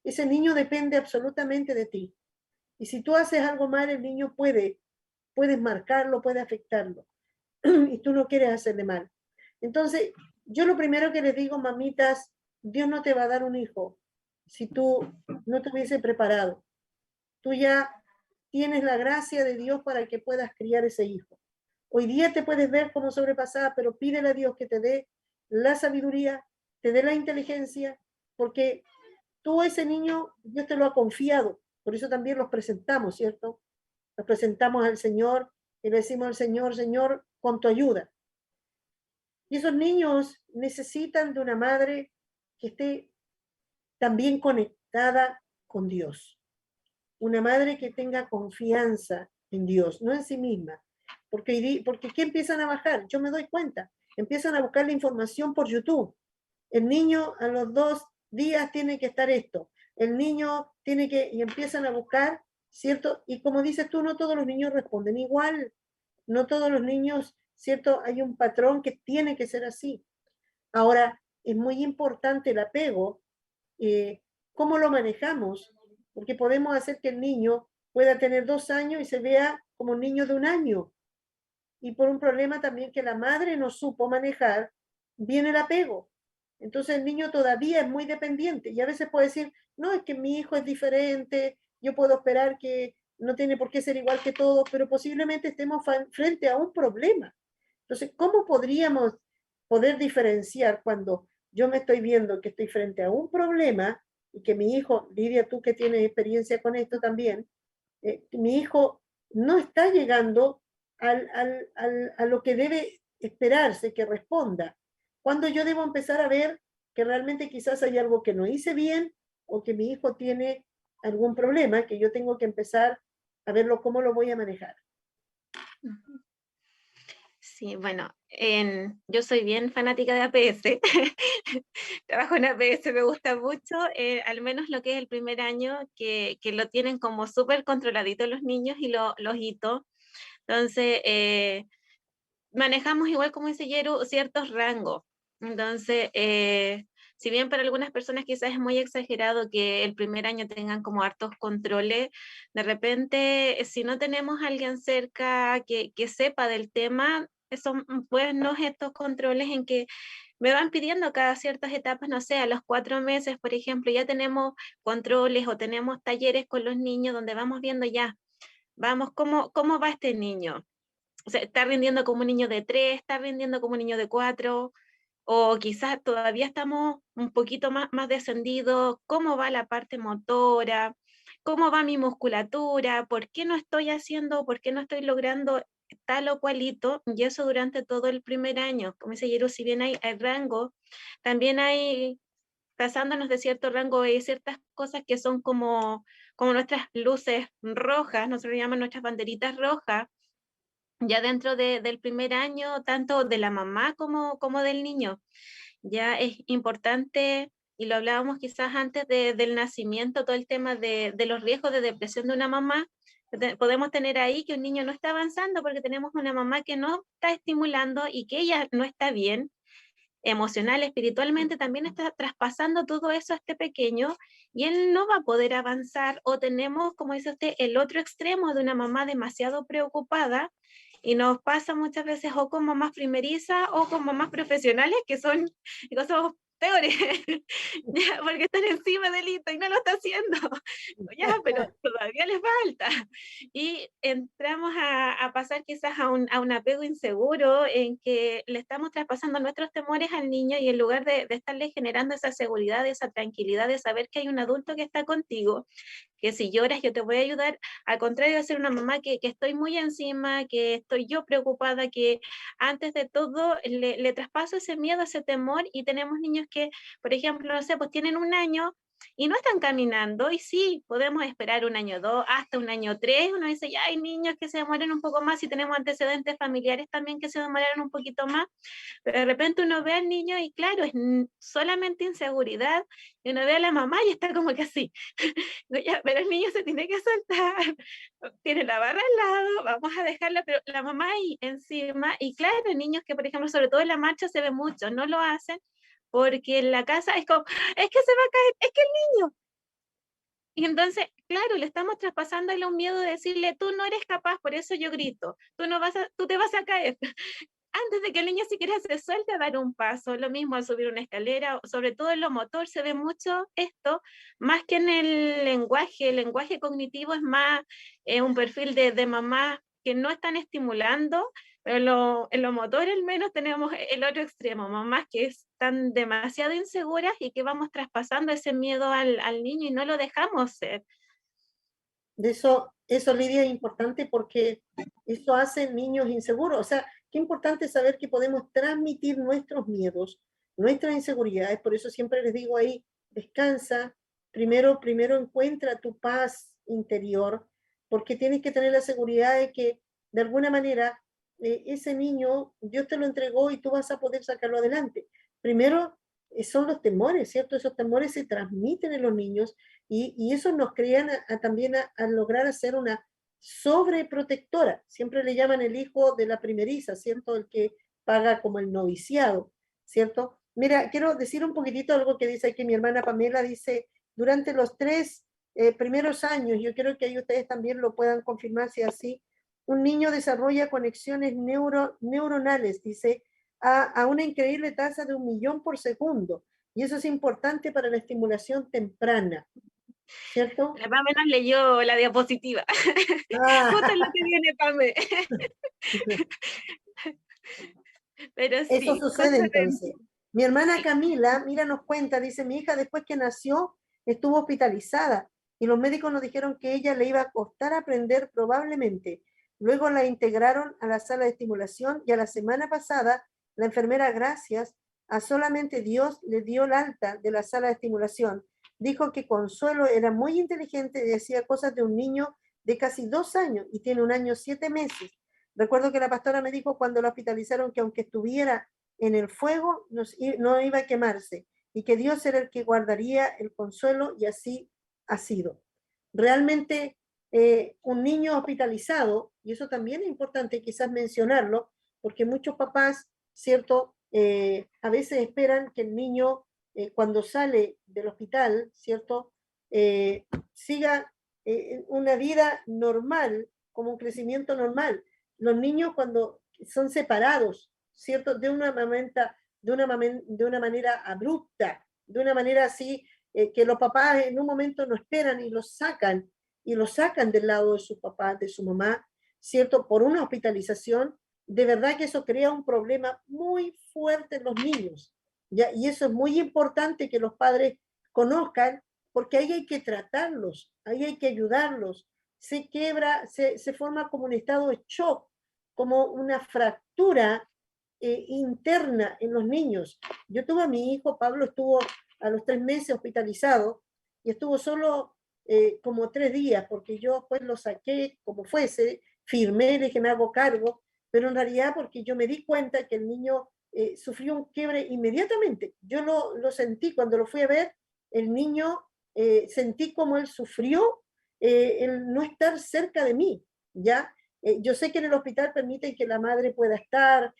ese niño depende absolutamente de ti. Y si tú haces algo mal, el niño puedes marcarlo, puede afectarlo. Y tú no quieres hacerle mal. Entonces, yo lo primero que les digo, mamitas, Dios no te va a dar un hijo si tú no te hubiese preparado. Tú ya tienes la gracia de Dios para que puedas criar ese hijo. Hoy día te puedes ver como sobrepasada, pero pídele a Dios que te dé la sabiduría, te dé la inteligencia, porque tú ese niño, Dios te lo ha confiado. Por eso también los presentamos, ¿cierto? Los presentamos al Señor y le decimos al Señor, Señor, con tu ayuda. Y esos niños necesitan de una madre que esté también conectada con Dios. Una madre que tenga confianza en Dios, no en sí misma. Porque ¿qué empiezan a bajar? Yo me doy cuenta. Empiezan a buscar la información por YouTube. El niño a los 2 días tiene que estar esto. El niño tiene que, y empiezan a buscar, ¿cierto? Y como dices tú, no todos los niños responden igual. No todos los niños, ¿cierto? Hay un patrón que tiene que ser así. Ahora, es muy importante el apego, cómo lo manejamos, porque podemos hacer que el niño pueda tener 2 años y se vea como un niño de 1 año. Y por un problema también que la madre no supo manejar, viene el apego. Entonces el niño todavía es muy dependiente y a veces puede decir, no, es que mi hijo es diferente, yo puedo esperar que no tiene por qué ser igual que todos, pero posiblemente estemos frente a un problema. Entonces, ¿cómo podríamos poder diferenciar cuando yo me estoy viendo que estoy frente a un problema y que mi hijo, Lidia, tú que tienes experiencia con esto también, mi hijo no está llegando a lo que debe esperarse que responda? Cuando yo debo empezar a ver que realmente quizás hay algo que no hice bien o que mi hijo tiene algún problema que yo tengo que empezar a verlo cómo lo voy a manejar. Sí, bueno, yo soy bien fanática de APS. Trabajo en APS, me gusta mucho, al menos lo que es el primer año, que lo tienen como súper controladito los niños y los hitos. Entonces, manejamos igual, como dice Yeru, ciertos rangos. Entonces, si bien para algunas personas quizás es muy exagerado que el primer año tengan como hartos controles, de repente, si no tenemos a alguien cerca que sepa del tema, son buenos estos controles en que me van pidiendo cada ciertas etapas, no sé, a los 4 meses, por ejemplo, ya tenemos controles o tenemos talleres con los niños donde vamos viendo ya, vamos, cómo va este niño. O sea, está rindiendo como un niño de 3, está rindiendo como un niño de 4, o quizás todavía estamos un poquito más descendidos, cómo va la parte motora, cómo va mi musculatura, por qué no estoy haciendo, por qué no estoy logrando tal o cualito, y eso durante todo el primer año. Como dice Yeru, si bien hay rango, también hay, pasándonos de cierto rango, hay ciertas cosas que son como nuestras luces rojas, nosotros llamamos nuestras banderitas rojas, ya dentro del primer año, tanto de la mamá como del niño. Ya es importante, y lo hablábamos quizás antes del nacimiento, todo el tema de los riesgos de depresión de una mamá. Podemos tener ahí que un niño no está avanzando porque tenemos una mamá que no está estimulando y que ella no está bien, emocional, espiritualmente, también está traspasando todo eso a este pequeño y él no va a poder avanzar, o tenemos, como dice usted, el otro extremo de una mamá demasiado preocupada, y nos pasa muchas veces o con mamás primerizas o con mamás profesionales que son cosas peores, ya, porque están encima del hito y no lo está haciendo, ya, pero todavía les falta. Y entramos a pasar quizás a un apego inseguro en que le estamos traspasando nuestros temores al niño, y en lugar de estarle generando esa seguridad, esa tranquilidad de saber que hay un adulto que está contigo, que si lloras yo te voy a ayudar, al contrario de ser una mamá que estoy muy encima, que estoy yo preocupada, que antes de todo le traspaso ese miedo, ese temor, y tenemos niños que, por ejemplo, no sé, pues tienen 1 año y no están caminando, y sí, podemos esperar 1 año, 2, hasta 1 año, 3, uno dice, ya hay niños que se demoran un poco más, y tenemos antecedentes familiares también que se demoraron un poquito más, pero de repente uno ve al niño y claro, es solamente inseguridad, y uno ve a la mamá y está como que así, ya, pero el niño se tiene que soltar, tiene la barra al lado, vamos a dejarla, pero la mamá ahí encima, y claro, niños que por ejemplo, sobre todo en la marcha se ve mucho, no lo hacen, porque en la casa es como, es que se va a caer, es que el niño. Y entonces, claro, le estamos traspasándole un miedo de decirle, tú no eres capaz, por eso yo grito, tú te vas a caer. Antes de que el niño siquiera se suelte a dar un paso, lo mismo al subir una escalera, sobre todo en lo motor se ve mucho esto, más que en el lenguaje cognitivo es más un perfil de mamás que no están estimulando, pero en lo motor al menos tenemos el otro extremo, mamás que están demasiado inseguras y que vamos traspasando ese miedo al niño y no lo dejamos ser. De eso, Lidia, es importante porque eso hace niños inseguros. O sea, qué importante saber que podemos transmitir nuestros miedos, nuestras inseguridades. Por eso siempre les digo ahí, descansa, primero encuentra tu paz interior, porque tienes que tener la seguridad de que de alguna manera ese niño Dios te lo entregó y tú vas a poder sacarlo adelante. Primero son los temores, ¿cierto? Esos temores se transmiten en los niños y eso nos crean también a lograr hacer una sobreprotectora. Siempre le llaman el hijo de la primeriza, ¿cierto? El que paga como el noviciado, ¿cierto? Mira, quiero decir un poquitito algo que dice aquí mi hermana Pamela, dice, durante los 3 primeros años, yo quiero que ahí ustedes también lo puedan confirmar si así, un niño desarrolla conexiones neuronales, dice, a una increíble tasa de 1.000.000 por segundo. Y eso es importante para la estimulación temprana, ¿cierto? La Pame nos leyó la diapositiva. Justo es lo que viene Pame. Pero Eso sí, sucede cosas entonces. Mi hermana Camila, mira, nos cuenta, dice, mi hija después que nació estuvo hospitalizada y los médicos nos dijeron que ella le iba a costar aprender probablemente. Luego la integraron a la sala de estimulación y a la semana pasada la enfermera, gracias a solamente Dios, le dio el alta de la sala de estimulación. Dijo que Consuelo era muy inteligente y decía cosas de un niño de casi 2 años y tiene 1 año 7 meses. Recuerdo que la pastora me dijo cuando la hospitalizaron que aunque estuviera en el fuego, no iba a quemarse y que Dios era el que guardaría el consuelo y así ha sido. Realmente un niño hospitalizado, y eso también es importante quizás mencionarlo, porque muchos papás, ¿cierto? A veces esperan que el niño cuando sale del hospital, ¿cierto? Siga una vida normal, como un crecimiento normal. Los niños cuando son separados, ¿cierto? De una manera abrupta, de una manera así, que los papás en un momento no esperan y los sacan del lado de su papá, de su mamá, ¿cierto? Por una hospitalización, de verdad que eso crea un problema muy fuerte en los niños, ¿ya? Y eso es muy importante que los padres conozcan, porque ahí hay que tratarlos, ahí hay que ayudarlos. Se forma como un estado de shock, como una fractura interna en los niños. Yo tuve a mi hijo, Pablo estuvo a los 3 meses hospitalizado y estuvo solo como 3 días, porque yo pues lo saqué como fuese, firmé, le dije me hago cargo, pero en realidad porque yo me di cuenta que el niño sufrió un quiebre inmediatamente. Yo lo sentí cuando lo fui a ver, el niño sentí como él sufrió el no estar cerca de mí, ¿ya? Yo sé que en el hospital permiten que la madre pueda estar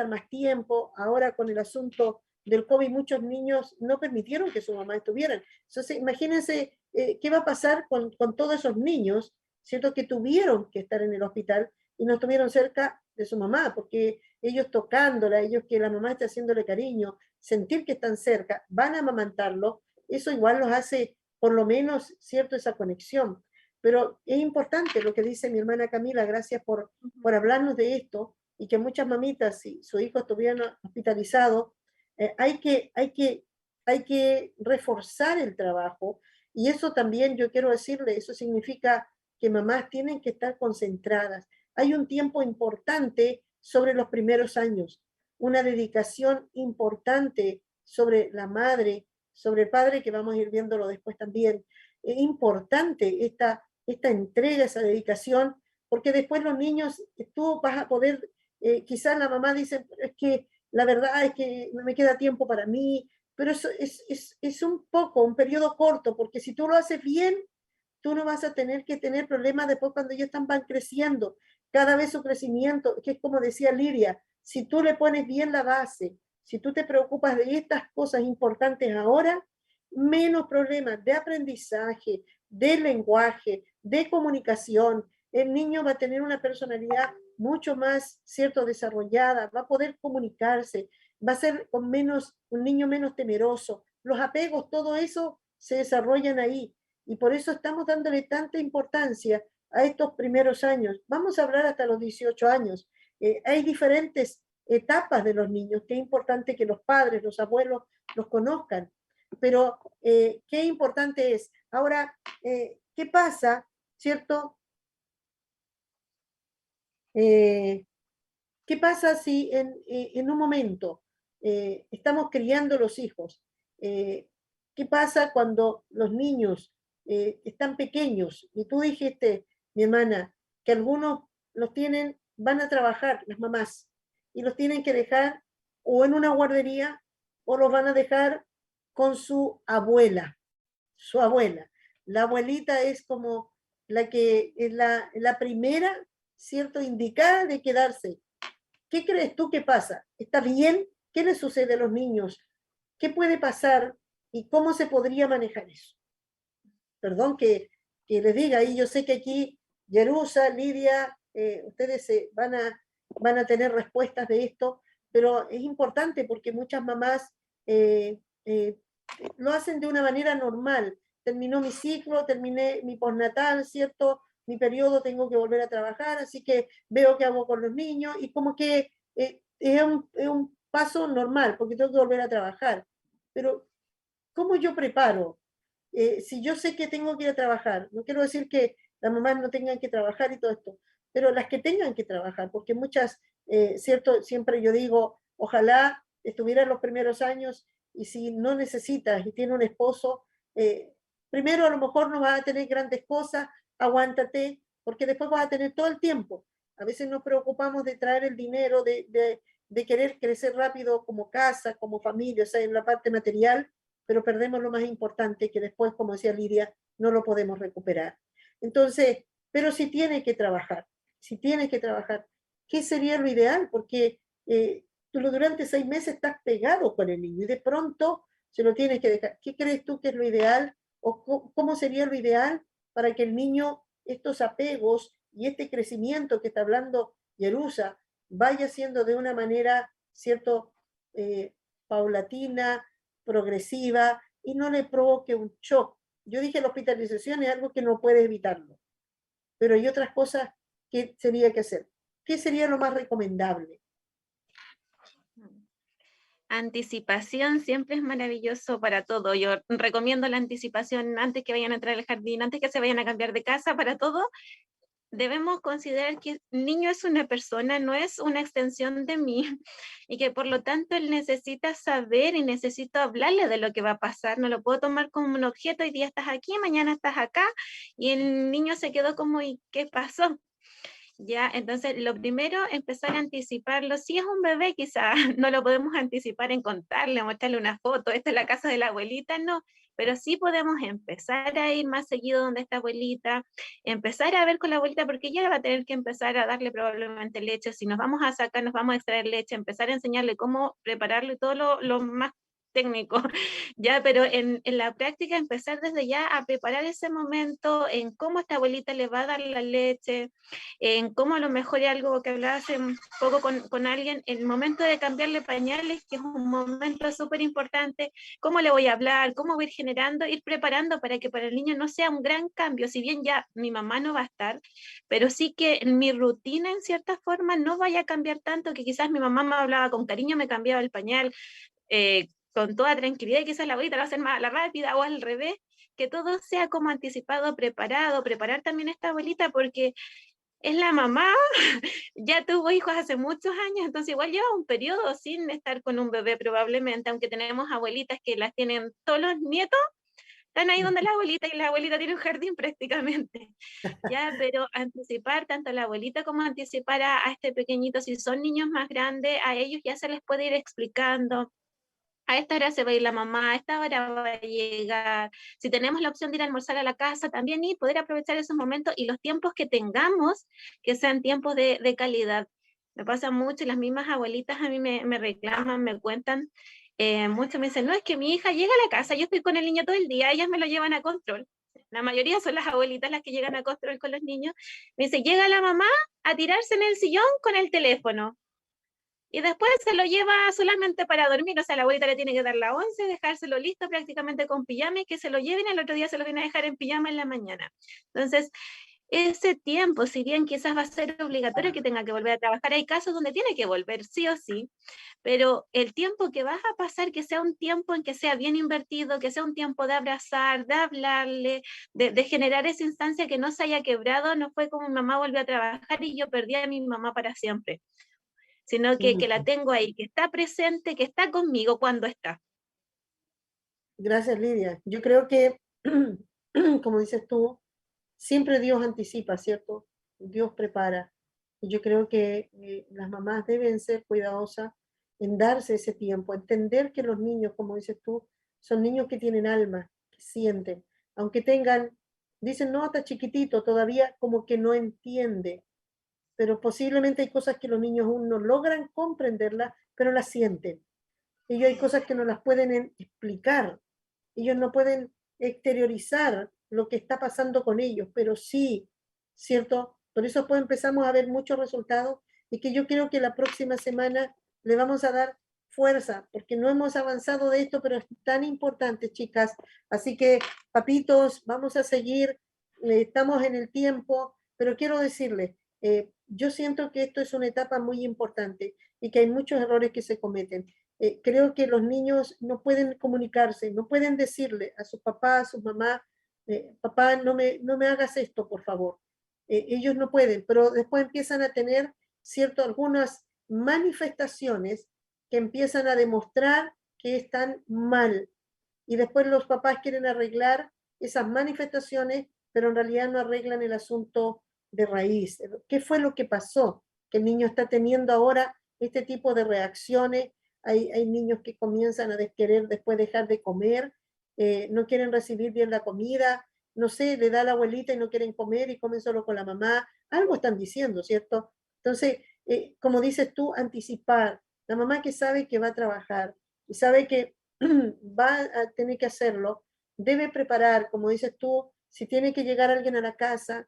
más tiempo. Ahora con el asunto del COVID, muchos niños no permitieron que su mamá estuvieran. Entonces, imagínense qué va a pasar con todos esos niños, ¿cierto? Que tuvieron que estar en el hospital y no estuvieron cerca de su mamá, porque ellos tocándola, ellos que la mamá está haciéndole cariño, sentir que están cerca, van a amamantarlo, eso igual los hace, por lo menos, ¿cierto? Esa conexión. Pero es importante lo que dice mi hermana Camila, gracias por hablarnos de esto, y que muchas mamitas, si su hijo estuviera hospitalizado, hay que reforzar el trabajo Y eso también yo quiero decirle, eso significa que mamás tienen que estar concentradas. Hay un tiempo importante sobre los primeros años, una dedicación importante sobre la madre, sobre el padre, que vamos a ir viéndolo después también. Es importante esta entrega, esa dedicación, porque después los niños, tú vas a poder, quizás la mamá dice, es que la verdad es que no me queda tiempo para mí, pero eso es un poco, un periodo corto, porque si tú lo haces bien, tú no vas a tener que tener problemas después cuando ellos van creciendo. Cada vez su crecimiento, que es como decía Lidia, si tú le pones bien la base, si tú te preocupas de estas cosas importantes ahora, menos problemas de aprendizaje, de lenguaje, de comunicación. El niño va a tener una personalidad mucho más, cierto, desarrollada, va a poder comunicarse, va a ser con menos, un niño menos temeroso. Los apegos, todo eso se desarrollan ahí. Y por eso estamos dándole tanta importancia a estos primeros años. Vamos a hablar hasta los 18 años. Hay diferentes etapas de los niños, que es importante que los padres, los abuelos los conozcan. Pero qué importante es. Ahora, ¿qué pasa, cierto? ¿Qué pasa si en un momento estamos criando los hijos? ¿Qué pasa cuando los niños están pequeños? Y tú dijiste, mi hermana, que algunos los tienen, van a trabajar, las mamás, y los tienen que dejar o en una guardería o los van a dejar con su abuela, su abuela. La abuelita es como la que es la primera, ¿cierto?, indicada de quedarse. ¿Qué crees tú que pasa? ¿Está bien? ¿Qué le sucede a los niños? ¿Qué puede pasar y cómo se podría manejar eso? Perdón que les diga, y yo sé que aquí Yerusa, Lidia, ustedes van a tener respuestas de esto, pero es importante porque muchas mamás lo hacen de una manera normal. Terminó mi ciclo, terminé mi postnatal, ¿cierto? Mi periodo, tengo que volver a trabajar, así que veo qué hago con los niños y como que es un paso normal porque tengo que volver a trabajar. Pero, ¿cómo yo preparo? Si yo sé que tengo que ir a trabajar, no quiero decir que las mamás no tengan que trabajar y todo esto, pero las que tengan que trabajar, porque muchas, ¿cierto? Siempre yo digo, ojalá estuvieran los primeros años y si no necesitas y tiene un esposo, primero a lo mejor no vas a tener grandes cosas, aguántate, porque después vas a tener todo el tiempo. A veces nos preocupamos de traer el dinero, de querer crecer rápido como casa, como familia, o sea, en la parte material, pero perdemos lo más importante, que después, como decía Lidia, no lo podemos recuperar. Entonces, pero si tiene que trabajar, si tiene que trabajar, ¿qué sería lo ideal? Porque tú durante 6 meses estás pegado con el niño y de pronto se lo tienes que dejar. ¿Qué crees tú que es lo ideal? ¿O cómo sería lo ideal para que el niño, estos apegos y este crecimiento que está hablando Yerusa, vaya siendo de una manera, ¿cierto?, paulatina, progresiva y no le provoque un shock? Yo dije, la hospitalización es algo que no puede evitarlo, pero hay otras cosas que sería que hacer. ¿Qué sería lo más recomendable? Anticipación siempre es maravilloso para todo. Yo recomiendo la anticipación antes que vayan a entrar al jardín, antes que se vayan a cambiar de casa, para todo. Debemos considerar que el niño es una persona, no es una extensión de mí, y que por lo tanto él necesita saber y necesito hablarle de lo que va a pasar. No lo puedo tomar como un objeto, hoy día estás aquí, mañana estás acá, y el niño se quedó como, ¿y qué pasó? Ya, entonces lo primero, empezar a anticiparlo. Si es un bebé, quizá no lo podemos anticipar en contarle, mostrarle una foto, esta es la casa de la abuelita, no, pero sí podemos empezar a ir más seguido donde está abuelita, empezar a ver con la abuelita, porque ella va a tener que empezar a darle probablemente leche. Si nos vamos a sacar, nos vamos a extraer leche, empezar a enseñarle cómo prepararlo y todo lo más técnico, ya, pero en la práctica empezar desde ya a preparar ese momento, en cómo esta abuelita le va a dar la leche, en cómo a lo mejor es algo que hablaba hace un poco con alguien, el momento de cambiarle pañales, que es un momento súper importante, cómo le voy a hablar, cómo voy a ir generando, ir preparando para que para el niño no sea un gran cambio, si bien ya mi mamá no va a estar, pero sí que mi rutina en cierta forma no vaya a cambiar tanto, que quizás mi mamá me hablaba con cariño, me cambiaba el pañal, con toda tranquilidad, y quizás la abuelita lo va a hacer más a la rápida o al revés, que todo sea como anticipado, preparado, preparar también a esta abuelita porque es la mamá, ya tuvo hijos hace muchos años, entonces igual lleva un periodo sin estar con un bebé probablemente, aunque tenemos abuelitas que las tienen todos los nietos, están ahí donde la abuelita y la abuelita tiene un jardín prácticamente, ya, pero anticipar tanto a la abuelita como anticipar a este pequeñito, si son niños más grandes, a ellos ya se les puede ir explicando. A esta hora se va a ir la mamá, a esta hora va a llegar. Si tenemos la opción de ir a almorzar a la casa, también y poder aprovechar esos momentos y los tiempos que tengamos, que sean tiempos de calidad. Me pasa mucho y las mismas abuelitas a mí me reclaman, me cuentan mucho, me dicen, no, es que mi hija llega a la casa, yo estoy con el niño todo el día, ellas me lo llevan a control. La mayoría son las abuelitas las que llegan a control con los niños. Me dice, llega la mamá a tirarse en el sillón con el teléfono y después se lo lleva solamente para dormir, o sea, la abuelita le tiene que dar la 11, dejárselo listo prácticamente con pijama y que se lo lleven y al otro día se lo viene a dejar en pijama en la mañana. Entonces, ese tiempo, si bien quizás va a ser obligatorio que tenga que volver a trabajar, hay casos donde tiene que volver sí o sí, pero el tiempo que vas a pasar, que sea un tiempo en que sea bien invertido, que sea un tiempo de abrazar, de hablarle, de generar esa instancia que no se haya quebrado, no fue como mi mamá volvió a trabajar y yo perdí a mi mamá para siempre, sino que la tengo ahí, que está presente, que está conmigo cuando está. Gracias, Lidia. Yo creo que, como dices tú, siempre Dios anticipa, ¿cierto? Dios prepara. Y yo creo que las mamás deben ser cuidadosas en darse ese tiempo, entender que los niños, como dices tú, son niños que tienen alma, que sienten, aunque tengan, dicen, no, está chiquitito, todavía como que no entiende, pero posiblemente hay cosas que los niños aún no logran comprenderlas, pero las sienten. Ellos hay cosas que no las pueden explicar, ellos no pueden exteriorizar lo que está pasando con ellos, pero sí, ¿cierto? Por eso pues empezamos a ver muchos resultados y que yo creo que la próxima semana le vamos a dar fuerza, porque no hemos avanzado de esto, pero es tan importante, chicas. Así que, papitos, vamos a seguir, estamos en el tiempo, pero quiero decirles, yo siento que esto es una etapa muy importante y que hay muchos errores que se cometen. Creo que los niños no pueden comunicarse, no pueden decirle a su papá, a su mamá, papá, no me hagas esto, por favor. Ellos no pueden, pero después empiezan a tener algunas manifestaciones que empiezan a demostrar que están mal. Y después los papás quieren arreglar esas manifestaciones, pero en realidad no arreglan el asunto de raíz. ¿Qué fue lo que pasó? Que el niño está teniendo ahora este tipo de reacciones. Hay niños que comienzan a querer después dejar de comer, no quieren recibir bien la comida, no sé, le da a la abuelita y no quieren comer y comen solo con la mamá. Algo están diciendo, ¿cierto? Entonces, como dices tú, anticipar. La mamá que sabe que va a trabajar y sabe que va a tener que hacerlo, debe preparar, como dices tú, si tiene que llegar alguien a la casa,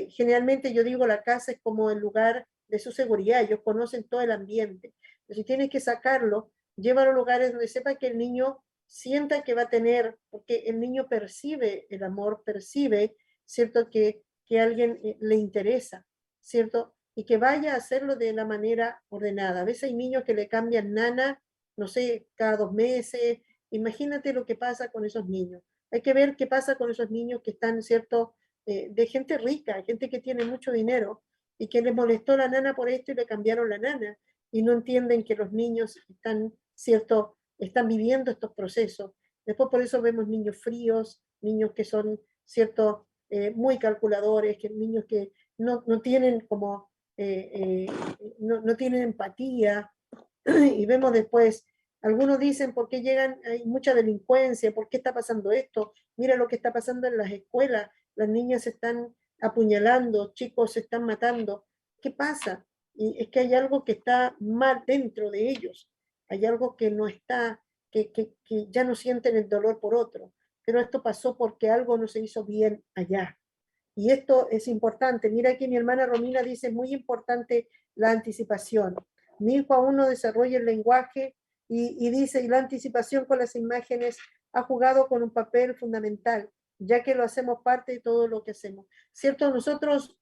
generalmente yo digo la casa es como el lugar de su seguridad, ellos conocen todo el ambiente. Pero si tienes que sacarlo, llévalo a lugares donde sepa que el niño sienta que va a tener, porque el niño percibe el amor, percibe, ¿cierto? Que alguien le interesa, ¿cierto? Y que vaya a hacerlo de la manera ordenada. A veces hay niños que le cambian nana, no sé, cada 2 meses. Imagínate lo que pasa con esos niños. Hay que ver qué pasa con esos niños que están, ¿cierto? De gente rica, gente que tiene mucho dinero y que les molestó la nana por esto y le cambiaron la nana y no entienden que los niños están, ¿cierto? Están viviendo estos procesos. Después por eso vemos niños fríos, niños que son, ¿cierto? Muy calculadores, que niños que no tienen como, no tienen empatía. Y vemos después, algunos dicen, ¿por qué llegan? Hay mucha delincuencia, ¿por qué está pasando esto? Mira lo que está pasando en las escuelas, las niñas se están apuñalando, chicos se están matando. ¿Qué pasa? Y es que hay algo que está mal dentro de ellos, hay algo que no está, que ya no sienten el dolor por otro, pero esto pasó porque algo no se hizo bien allá. Y esto es importante. Mira que mi hermana Romina dice, muy importante la anticipación. Mi hijo aún no desarrolla el lenguaje y dice, y la anticipación con las imágenes ha jugado con un papel fundamental, ya que lo hacemos parte de todo lo que hacemos. ¿Cierto? Nosotros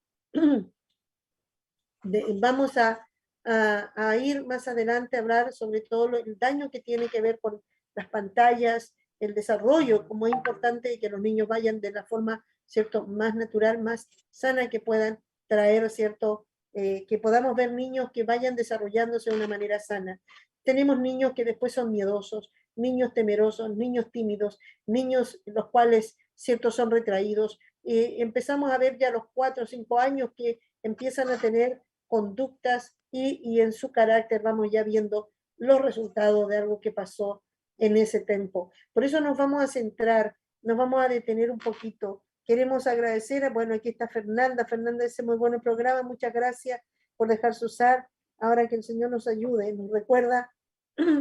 vamos a ir más adelante a hablar sobre todo el daño que tiene que ver con las pantallas el desarrollo, como es importante que los niños vayan de la forma, ¿cierto?, más natural, más sana que puedan traer, ¿cierto?, que podamos ver niños que vayan desarrollándose de una manera sana. Tenemos niños que después son miedosos, niños temerosos, niños tímidos, niños los cuales, ¿cierto?, son retraídos. Empezamos a ver ya a los 4 o 5 años que empiezan a tener conductas y en su carácter vamos ya viendo los resultados de algo que pasó en ese tiempo. Por eso nos vamos a centrar, nos vamos a detener un poquito. Queremos agradecer, bueno, aquí está Fernanda. Fernanda, ese muy buen programa, muchas gracias por dejarse usar. Ahora que el Señor nos ayude, nos recuerda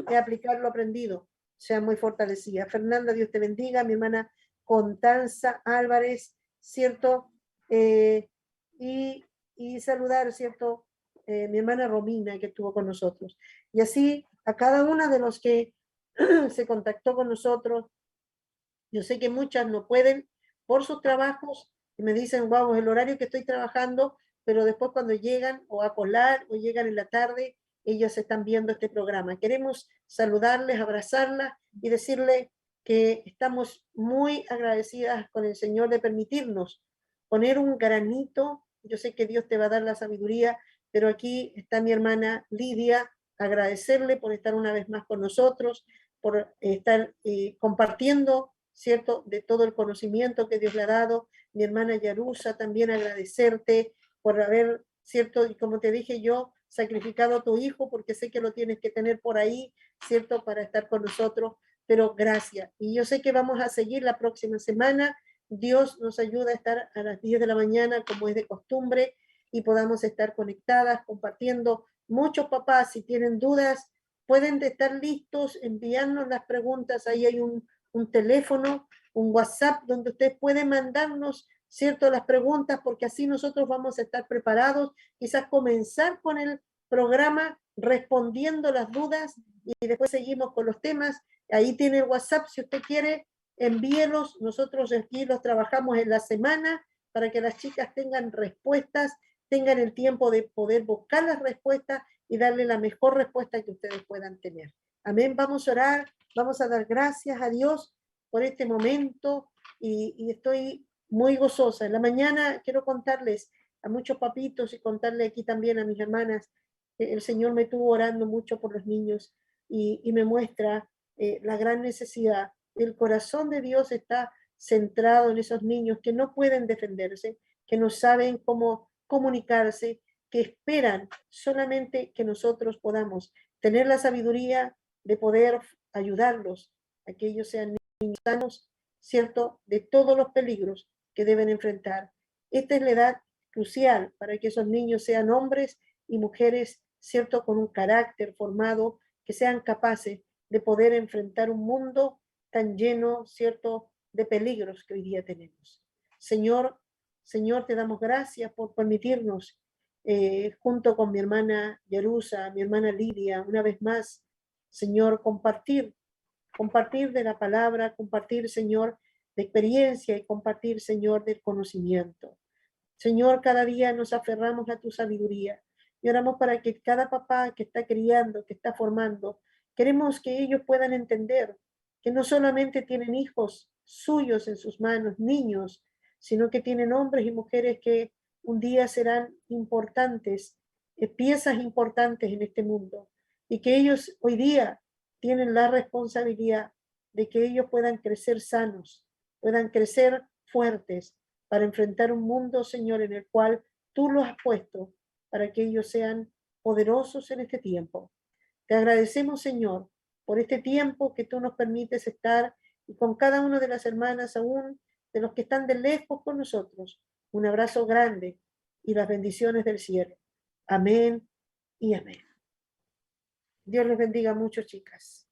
aplicar lo aprendido, sea muy fortalecida. Fernanda, Dios te bendiga. Mi hermana Constanza Álvarez, ¿cierto? Y saludar, ¿cierto? Mi hermana Romina, que estuvo con nosotros. Y así a cada una de los que se contactó con nosotros. Yo sé que muchas no pueden por sus trabajos y me dicen, wow, es el horario que estoy trabajando, pero después cuando llegan o a colar o llegan en la tarde, ellas están viendo este programa. Queremos saludarles, abrazarlas y decirles que estamos muy agradecidas con el Señor de permitirnos poner un granito. Yo sé que Dios te va a dar la sabiduría, pero aquí está mi hermana Lidia, agradecerle por estar una vez más con nosotros, por estar compartiendo, ¿cierto?, de todo el conocimiento que Dios le ha dado. Mi hermana Yarusa, también agradecerte por haber, ¿cierto?, y como te dije yo, sacrificado a tu hijo, porque sé que lo tienes que tener por ahí, ¿cierto?, para estar con nosotros, pero gracias. Y yo sé que vamos a seguir la próxima semana. Dios nos ayuda a estar a las 10 de la mañana, como es de costumbre, y podamos estar conectadas, compartiendo. Muchos papás, si tienen dudas, pueden estar listos, enviarnos las preguntas. Ahí hay un teléfono, un WhatsApp, donde usted puede mandarnos, ¿cierto?, las preguntas, porque así nosotros vamos a estar preparados, quizás comenzar con el programa respondiendo las dudas y después seguimos con los temas. Ahí tiene el WhatsApp, si usted quiere, envíelos. Nosotros aquí los trabajamos en la semana para que las chicas tengan respuestas, tengan el tiempo de poder buscar las respuestas y darle la mejor respuesta que ustedes puedan tener. Amén. Vamos a orar, vamos a dar gracias a Dios por este momento y estoy muy gozosa. En la mañana quiero contarles a muchos papitos y contarle aquí también a mis hermanas, el Señor me estuvo orando mucho por los niños y me muestra la gran necesidad. El corazón de Dios está centrado en esos niños que no pueden defenderse, que no saben cómo comunicarse, que esperan solamente que nosotros podamos tener la sabiduría de poder ayudarlos a que ellos sean niños sanos, ¿cierto?, de todos los peligros que deben enfrentar. Esta es la edad crucial para que esos niños sean hombres y mujeres, ¿cierto?, con un carácter formado, que sean capaces de poder enfrentar un mundo tan lleno, ¿cierto?, de peligros que hoy día tenemos. Señor, te damos gracias por permitirnos, junto con mi hermana Yerusa, mi hermana Lidia, una vez más, Señor, compartir de la palabra, compartir, Señor, de experiencia y compartir, Señor, del conocimiento. Señor, cada día nos aferramos a tu sabiduría y oramos para que cada papá que está criando, que está formando, queremos que ellos puedan entender que no solamente tienen hijos suyos en sus manos, niños, sino que tienen hombres y mujeres que un día serán importantes, piezas importantes en este mundo, y que ellos hoy día tienen la responsabilidad de que ellos puedan crecer sanos, puedan crecer fuertes para enfrentar un mundo, Señor, en el cual tú los has puesto para que ellos sean poderosos en este tiempo. Te agradecemos, Señor, por este tiempo que tú nos permites estar y con cada una de las hermanas, aún de los que están de lejos con nosotros. Un abrazo grande y las bendiciones del cielo. Amén y amén. Dios les bendiga mucho, chicas.